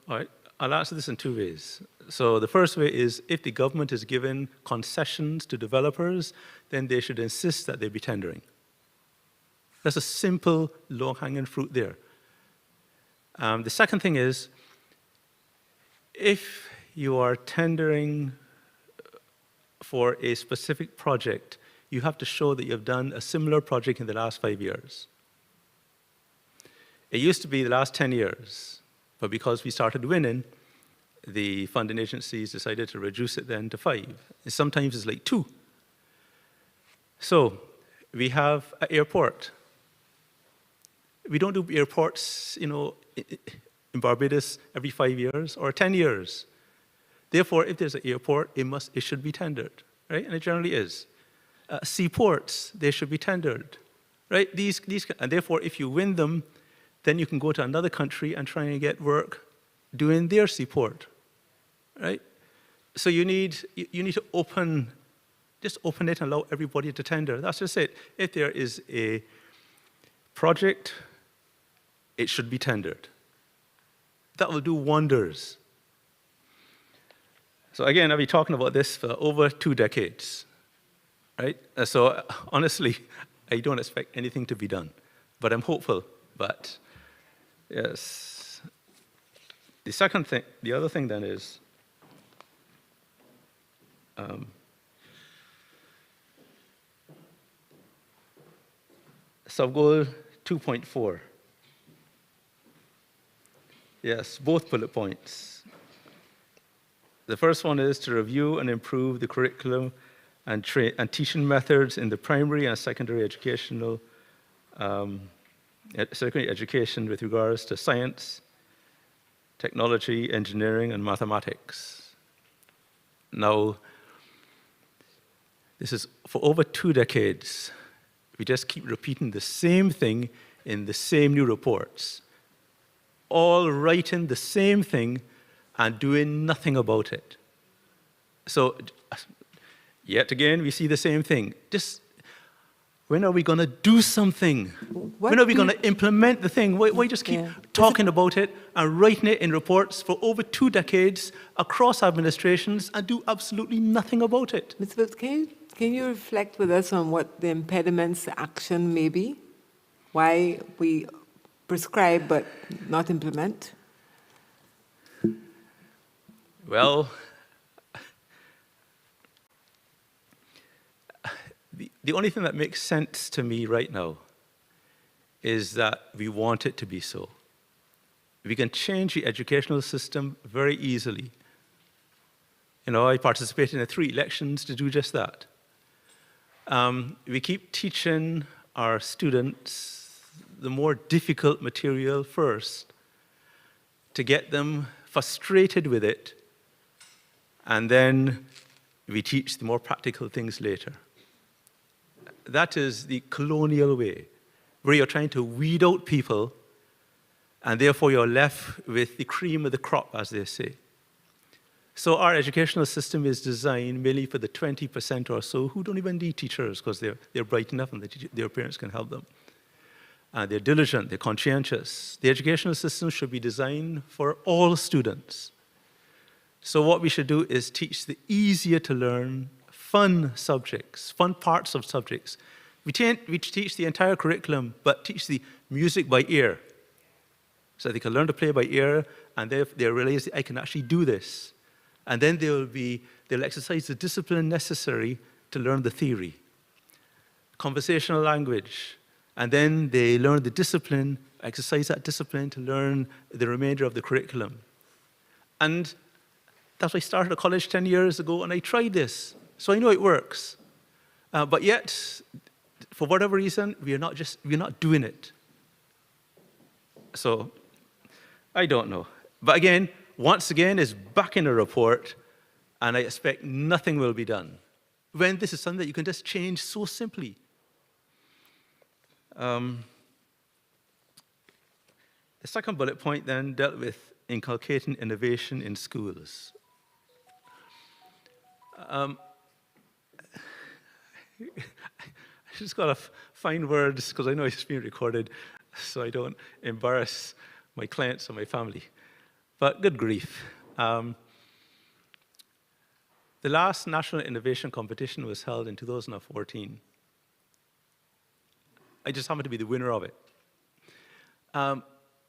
All right. I'll answer this in two ways. So the first way is if the government is giving concessions to developers, then they should insist that they be tendering. That's a simple, low-hanging fruit there. The second thing is, if you are tendering for a specific project, you have to show that you've done a similar project in the last 5 years. It used to be the last 10 years, but because we started winning, the funding agencies decided to reduce it then to 5. And sometimes it's like 2. So we have an airport. We don't do airports, in Barbados every 5 years or 10 years. Therefore, if there's an airport, it should be tendered, right? And it generally is. Seaports, they should be tendered, right? And therefore, if you win them, then you can go to another country and try and get work doing their seaport, right? So you need to open it and allow everybody to tender. That's just it. If there is a project, it should be tendered. That will do wonders. So again, I've been talking about this for over 2 decades, right? So honestly, I don't expect anything to be done, but I'm hopeful. But yes, the other thing then is, sub-goal 2.4. Yes, both bullet points. The first one is to review and improve the curriculum and teaching methods in the primary and secondary education with regards to science, technology, engineering, and mathematics. Now, this is for over 2 decades. We just keep repeating the same thing in the same new reports, all writing the same thing and doing nothing about it. So, yet again, we see the same thing. Just, when are we going to do something? When are we going to implement the thing? Why just keep talking about it and writing it in reports for over 2 decades across administrations and do absolutely nothing about it? Mr. Phillips, can you reflect with us on what the impediments to action may be? Why we prescribe but not implement? Well, the only thing that makes sense to me right now is that we want it to be so. We can change the educational system very easily. I participated in 3 elections to do just that. We keep teaching our students the more difficult material first to get them frustrated with it, and then we teach the more practical things later. That is the colonial way, where you're trying to weed out people, and therefore you're left with the cream of the crop, as they say. So our educational system is designed merely for the 20% or so who don't even need teachers because they're bright enough and their parents can help them. They're diligent, they're conscientious. The educational system should be designed for all students. So what we should do is teach the easier to learn, fun subjects, fun parts of subjects. We teach the entire curriculum, but teach the music by ear. So they can learn to play by ear, and they realize I can actually do this. And then they'll exercise the discipline necessary to learn the theory. Conversational language. And then they learn the discipline, exercise that discipline to learn the remainder of the curriculum. And that's why I started a college 10 years ago, and I tried this. So I know it works. But yet, for whatever reason, we're not doing it. So, I don't know. But again, once again, it's back in a report, and I expect nothing will be done. When this is something that you can just change so simply. The second bullet point then dealt with inculcating innovation in schools. I just got to find words, because I know it's being recorded, so I don't embarrass my clients or my family. But good grief. The last National Innovation Competition was held in 2014. I just happened to be the winner of it.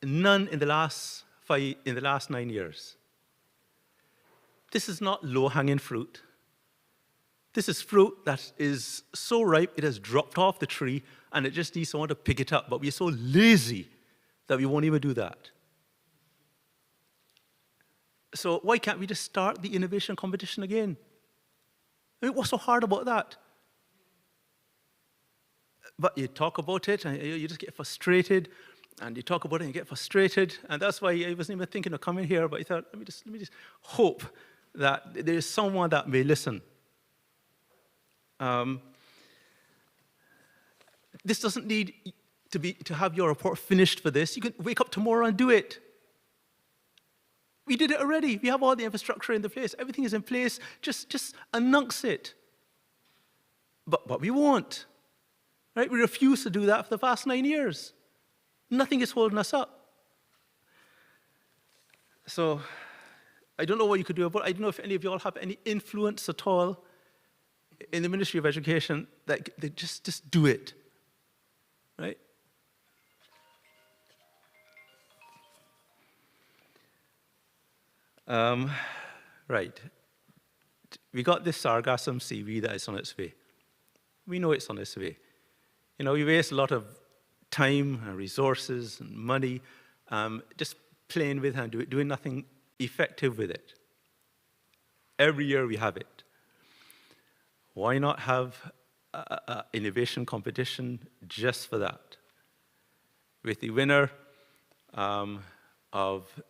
None in the last 9 years. This is not low-hanging fruit. This is fruit that is so ripe it has dropped off the tree and it just needs someone to pick it up. But we're so lazy that we won't even do that. So why can't we just start the innovation competition again? I mean, what's so hard about that? But you talk about it and you just get frustrated, and you talk about it and you get frustrated, and that's why I wasn't even thinking of coming here, but I thought, let me just hope that there is someone that may listen. This doesn't need to have your report finished for this. You can wake up tomorrow and do it. We did it already. We have all the infrastructure in the place. Everything is in place. Just announce it. But we won't. Right? We refuse to do that for the past 9 years. Nothing is holding us up. So I don't know what you could do about it. I don't know if any of you all have any influence at all in the Ministry of Education, that they just do it. Right? Right. We got this sargassum seaweed that is on its way. We know it's on its way. You know, we waste a lot of time and resources and money just playing with it and doing nothing effective with it. Every year we have it. Why not have an innovation competition just for that? With the winner of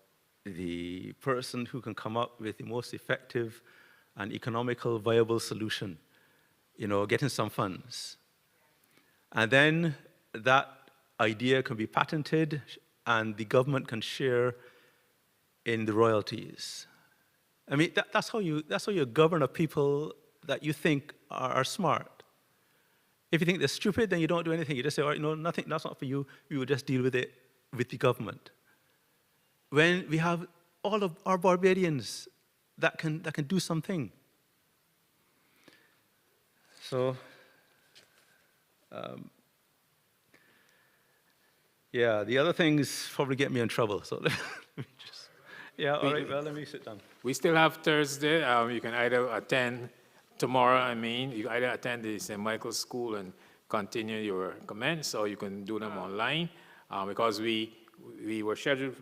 the person who can come up with the most effective and economical viable solution, you know, getting some funds. And then that idea can be patented and the government can share in the royalties. I mean, that's how you govern a people that you think are smart. If you think they're stupid, then you don't do anything. You just say, all right, no, nothing, that's not for you. We will just deal with it with the government. When we have all of our Barbadians that can do something. So, yeah, the other things probably get me in trouble. So let me just, yeah, all right, well, let me sit down. We still have Thursday. You can either attend tomorrow, you either attend the St. Michael's School and continue your comments, or you can do them online, because we were scheduled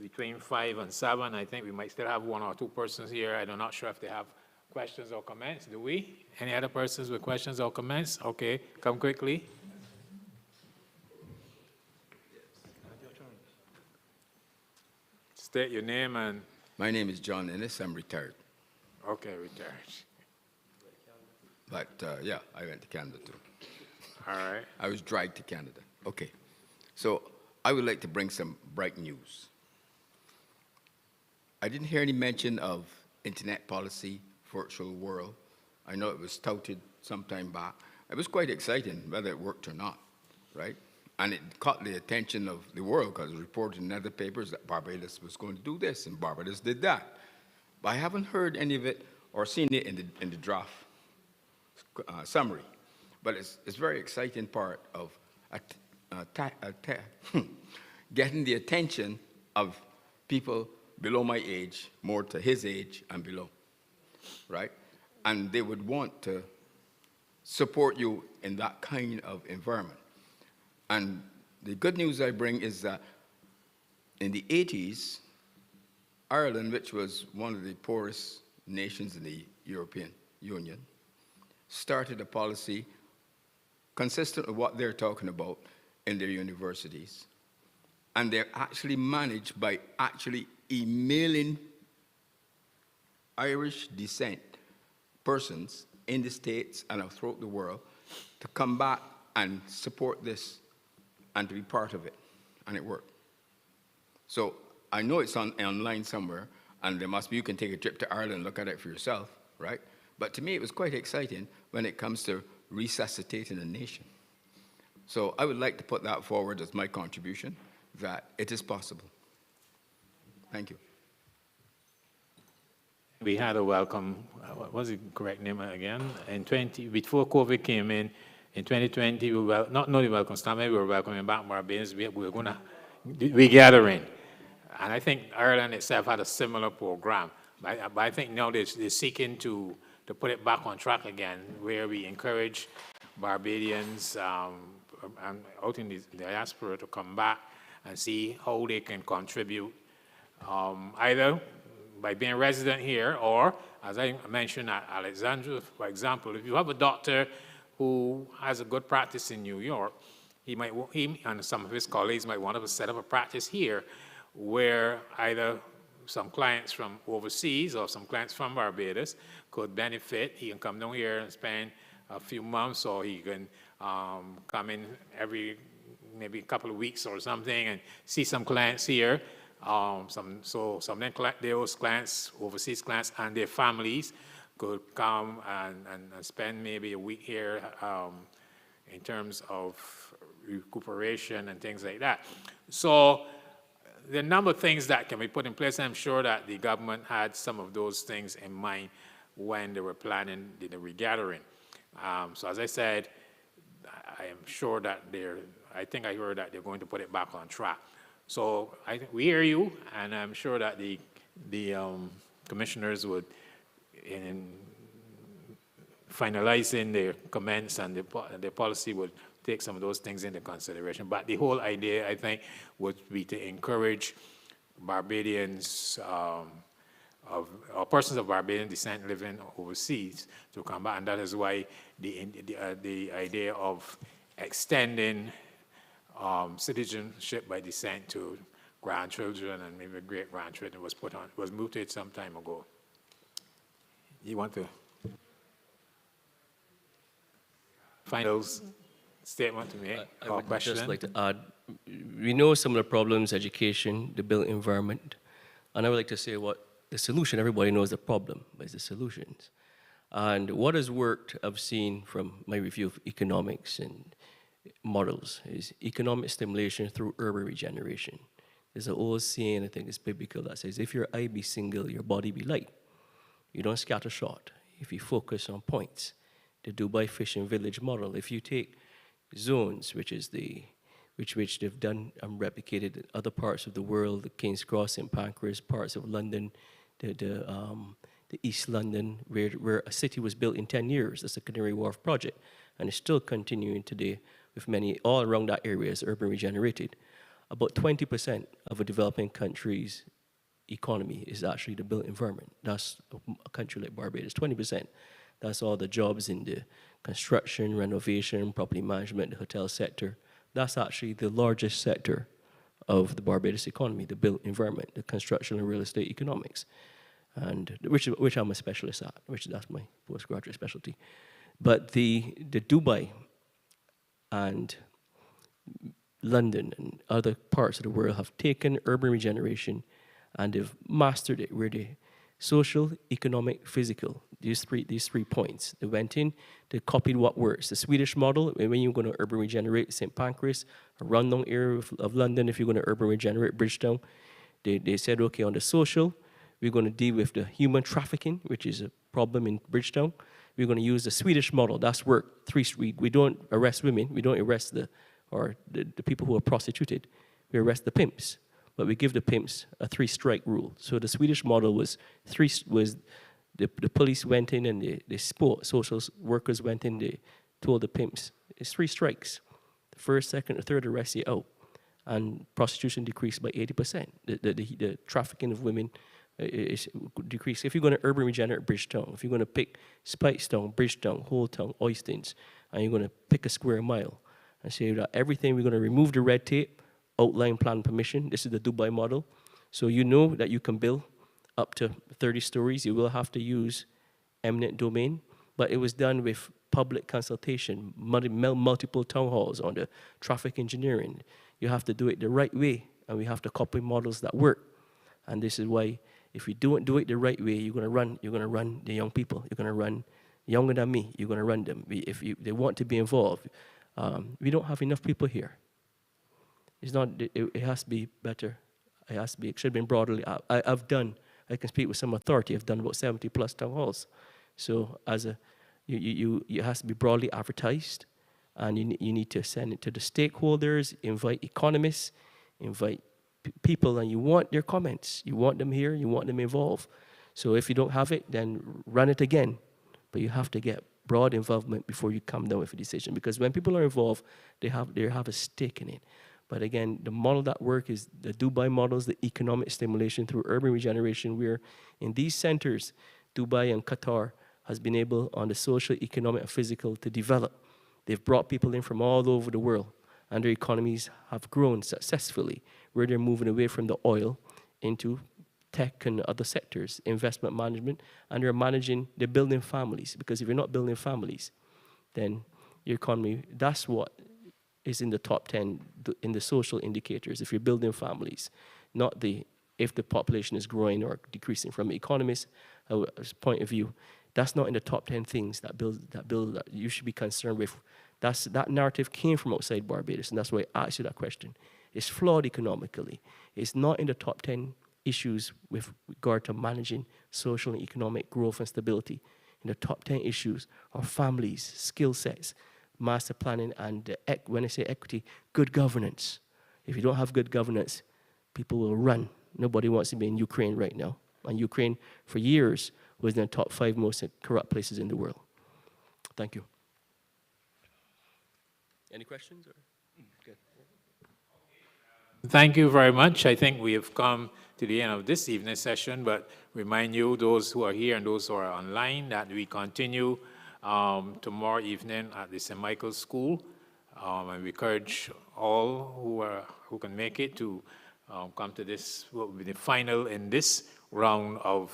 between 5 and 7. I think we might still have 1 or 2 persons here. I'm not sure if they have questions or comments. Do we? Any other persons with questions or comments? Okay, come quickly. State your name and... My name is John Ennis. I'm retired. Okay, retired. But, yeah, I went to Canada, too. All right. I was dragged to Canada. Okay. So I would like to bring some bright news. I didn't hear any mention of internet policy, virtual world. I know it was touted some time back. It was quite exciting, whether it worked or not, right? And it caught the attention of the world because it was reported in other papers that Barbados was going to do this and Barbados did that. But I haven't heard any of it or seen it in the draft summary. But it's a very exciting part of getting the attention of people below my age, more to his age and below, right? And they would want to support you in that kind of environment. And the good news I bring is that in the 80s, Ireland, which was one of the poorest nations in the European Union, started a policy consistent with what they're talking about in their universities. And they're actually managed by actually emailing Irish descent persons in the States and throughout the world to come back and support this and to be part of it. And it worked. So I know it's online somewhere, and there must be, you can take a trip to Ireland and look at it for yourself, right? But to me, it was quite exciting when it comes to resuscitating a nation. So I would like to put that forward as my contribution, that it is possible. Thank you. We had a welcome, what was the correct name again? Before COVID came in 2020, we were not only welcome Stanley, we were welcoming back Barbadians. We were going to, we gathering. And I think Ireland itself had a similar program. But I think now they're seeking to put it back on track again, where we encourage Barbadians out in the diaspora to come back and see how they can contribute, either by being resident here, or, as I mentioned at Alexandria, for example, if you have a doctor who has a good practice in New York, he and some of his colleagues might want to set up a practice here, where either some clients from overseas or some clients from Barbados could benefit. He can come down here and spend a few months, or he can come in every maybe a couple of weeks or something and see some clients here. Those clients, overseas clients, and their families could come and spend maybe a week here in terms of recuperation and things like that. So there are a number of things that can be put in place. I'm sure that the government had some of those things in mind when they were planning the regathering. So as I said, I am sure that I think I heard that they're going to put it back on track. So I think we hear you, and I'm sure that the commissioners would, in finalizing their comments and their policy, would take some of those things into consideration. But the whole idea, I think, would be to encourage Barbadians or persons of Barbadian descent living overseas to come back, and that is why the idea of extending citizenship by descent to grandchildren and maybe great-grandchildren was moved to it some time ago. You want to final statement to make I or would question? just like to add, we know some of the problems, education, the built environment, and I would like to say what the solution, everybody knows the problem, but it's the solutions. And what has worked, I've seen from my review of economics and models, is economic stimulation through urban regeneration. There's an old saying, I think it's biblical, that says, if your eye be single, your body be light. You don't scatter shot. If you focus on points, the Dubai Fishing Village model, if you take zones, which they've done and replicated in other parts of the world, the King's Cross, St. Pancras, parts of London, the East London, where a city was built in 10 years, the Canary Wharf project, and it's still continuing today with many, all around that area is urban regenerated. About 20% of a developing country's economy is actually the built environment. That's a country like Barbados, 20%. That's all the jobs in the construction, renovation, property management, the hotel sector. That's actually the largest sector of the Barbados economy, the built environment, the construction and real estate economics, and which I'm a specialist at, that's my postgraduate specialty. But the Dubai and London and other parts of the world have taken urban regeneration and they've mastered it, where they social, economic, physical, these three points. They went in, they copied what works. The Swedish model, when you're going to urban regenerate St. Pancras, a rundown area of London, if you're going to urban regenerate Bridgetown, they said, okay, on the social, we're going to deal with the human trafficking, which is a problem in Bridgetown. We're going to use the Swedish model. That's worked. We don't arrest women. We don't arrest the people who are prostituted. We arrest the pimps. But we give the pimps a 3-strike rule. So the Swedish model was the police went in and they social workers went in, they told the pimps, it's 3 strikes. The first, second, or third arrest you out. And prostitution decreased by 80%. The trafficking of women is decreased. If you're going to urban regenerate Bridgetown, if you're going to pick Speightstown, Bridgetown, Holetown, Oistins, and you're going to pick a square mile and say that everything, we're going to remove the red tape, outline plan permission. This is the Dubai model. So you know that you can build up to 30 stories. You will have to use eminent domain, but it was done with public consultation, multiple town halls on the traffic engineering. You have to do it the right way and we have to copy models that work. And this is why, if we don't do it the right way, you're going to run the young people. You're going to run younger than me. You're going to run them. They want to be involved. We don't have enough people here. It's not. It has to be better. It should have been broadly. I can speak with some authority. I've done about 70 plus town halls. So it has to be broadly advertised, and you need to send it to the stakeholders, invite economists, invite people, and you want their comments. You want them here, you want them involved. So if you don't have it, then run it again. But you have to get broad involvement before you come down with a decision, because when people are involved, they have a stake in it. But again, the model that works is the Dubai models, the economic stimulation through urban regeneration, where in these centers, Dubai and Qatar has been able, on the social, economic, and physical, to develop. They've brought people in from all over the world, and their economies have grown successfully, where they're moving away from the oil into tech and other sectors, investment management, and they're building families. Because if you're not building families, then your economy, that's what is in the top 10 in the social indicators. If you're building families, not if the population is growing or decreasing. From an economist's point of view, that's not in the top 10 things that you should be concerned with. That narrative came from outside Barbados, and that's why I asked you that question. It's flawed economically. It's not in the top 10 issues with regard to managing social and economic growth and stability. In the top 10 issues are families, skill sets, master planning, and when I say equity, good governance. If you don't have good governance, people will run. Nobody wants to be in Ukraine right now. And Ukraine, for years, was in the top 5 most corrupt places in the world. Thank you. Any questions? Good. Thank you very much. I think we have come to the end of this evening's session, but remind you, those who are here and those who are online, that we continue tomorrow evening at the St. Michael's School. And we encourage all who can make it to come to this, what will be the final in this round of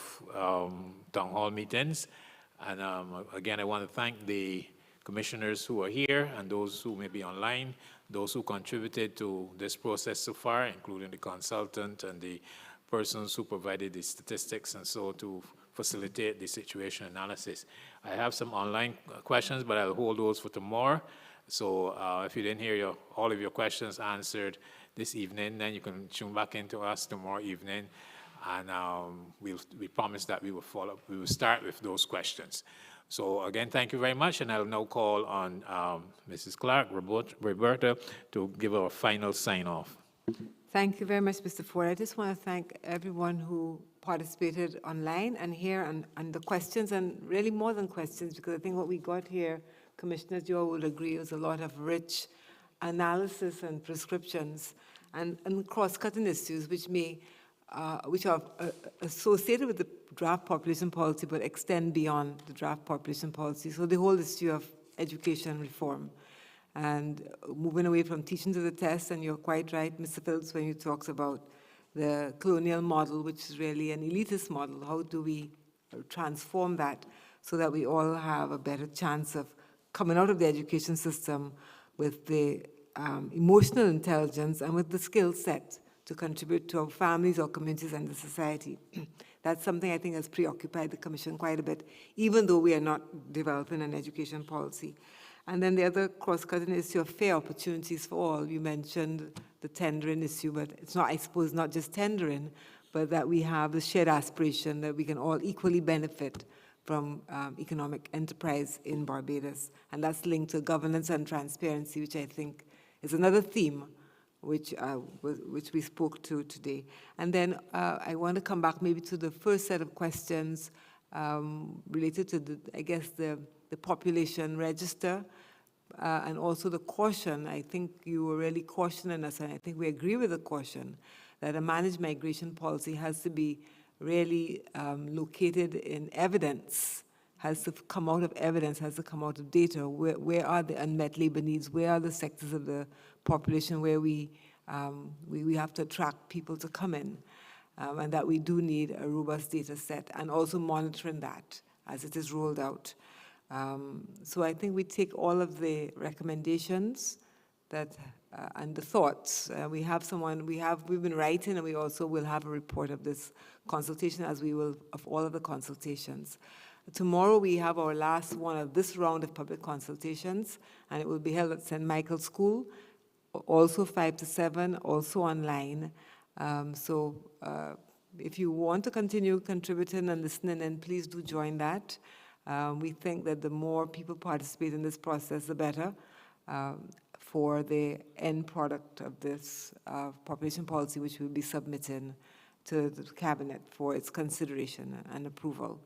town hall meetings. And again, I want to thank the commissioners who are here and those who may be online, those who contributed to this process so far, including the consultant and the persons who provided the statistics and so to facilitate the situation analysis. I have some online questions, but I'll hold those for tomorrow. So if you didn't hear all of your questions answered this evening, then you can tune back into us tomorrow evening, and we promise that we will follow. We will start with those questions. So again, thank you very much, and I'll now call on Mrs. Clark, Roberta, to give our final sign-off. Thank you very much, Mr. Ford. I just want to thank everyone who participated online and here, and the questions, and really more than questions, because I think what we got here, Commissioners, you all will agree, was a lot of rich analysis and prescriptions and cross-cutting issues which are associated with the draft population policy but extend beyond the draft population policy. So the whole issue of education reform and moving away from teaching to the test, and you're quite right, Mr. Phillips, when you talks about the colonial model, which is really an elitist model. How do we transform that so that we all have a better chance of coming out of the education system with the emotional intelligence and with the skill set to contribute to our families, our communities, and the society. That's something I think has preoccupied the Commission quite a bit, even though we are not developing an education policy. And then the other cross-cutting issue of fair opportunities for all. You mentioned the tendering issue, but it's not, I suppose, not just tendering, but that we have the shared aspiration that we can all equally benefit from economic enterprise in Barbados. And that's linked to governance and transparency, which I think is another theme which we spoke to today. And then I want to come back maybe to the first set of questions related to, the population register and also the caution. I think you were really cautioning us, and I think we agree with the caution, that a managed migration policy has to be really located in evidence, has to come out of evidence, has to come out of data. Where are the unmet labor needs? Where are the sectors of the population where we have to attract people to come in? And that we do need a robust data set, and also monitoring that as it is rolled out. So I think we take all of the recommendations that and the thoughts. We've been writing, and we also will have a report of this consultation, as we will of all of the consultations. Tomorrow we have our last one of this round of public consultations, and it will be held at St. Michael's School, also 5 to 7, also online. If you want to continue contributing and listening in, please do join that. We think that the more people participate in this process, the better for the end product of this population policy, which we'll be submitting to the Cabinet for its consideration and approval.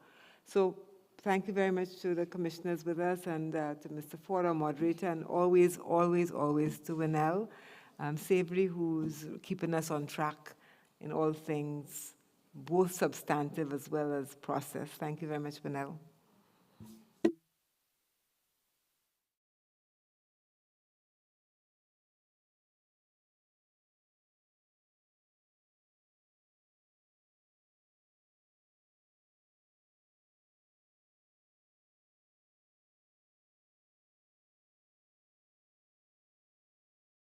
So thank you very much to the commissioners with us, and to Mr. Ford, our moderator, and always, always, always to Winnell Savory, who's keeping us on track in all things, both substantive as well as process. Thank you very much, Winnell.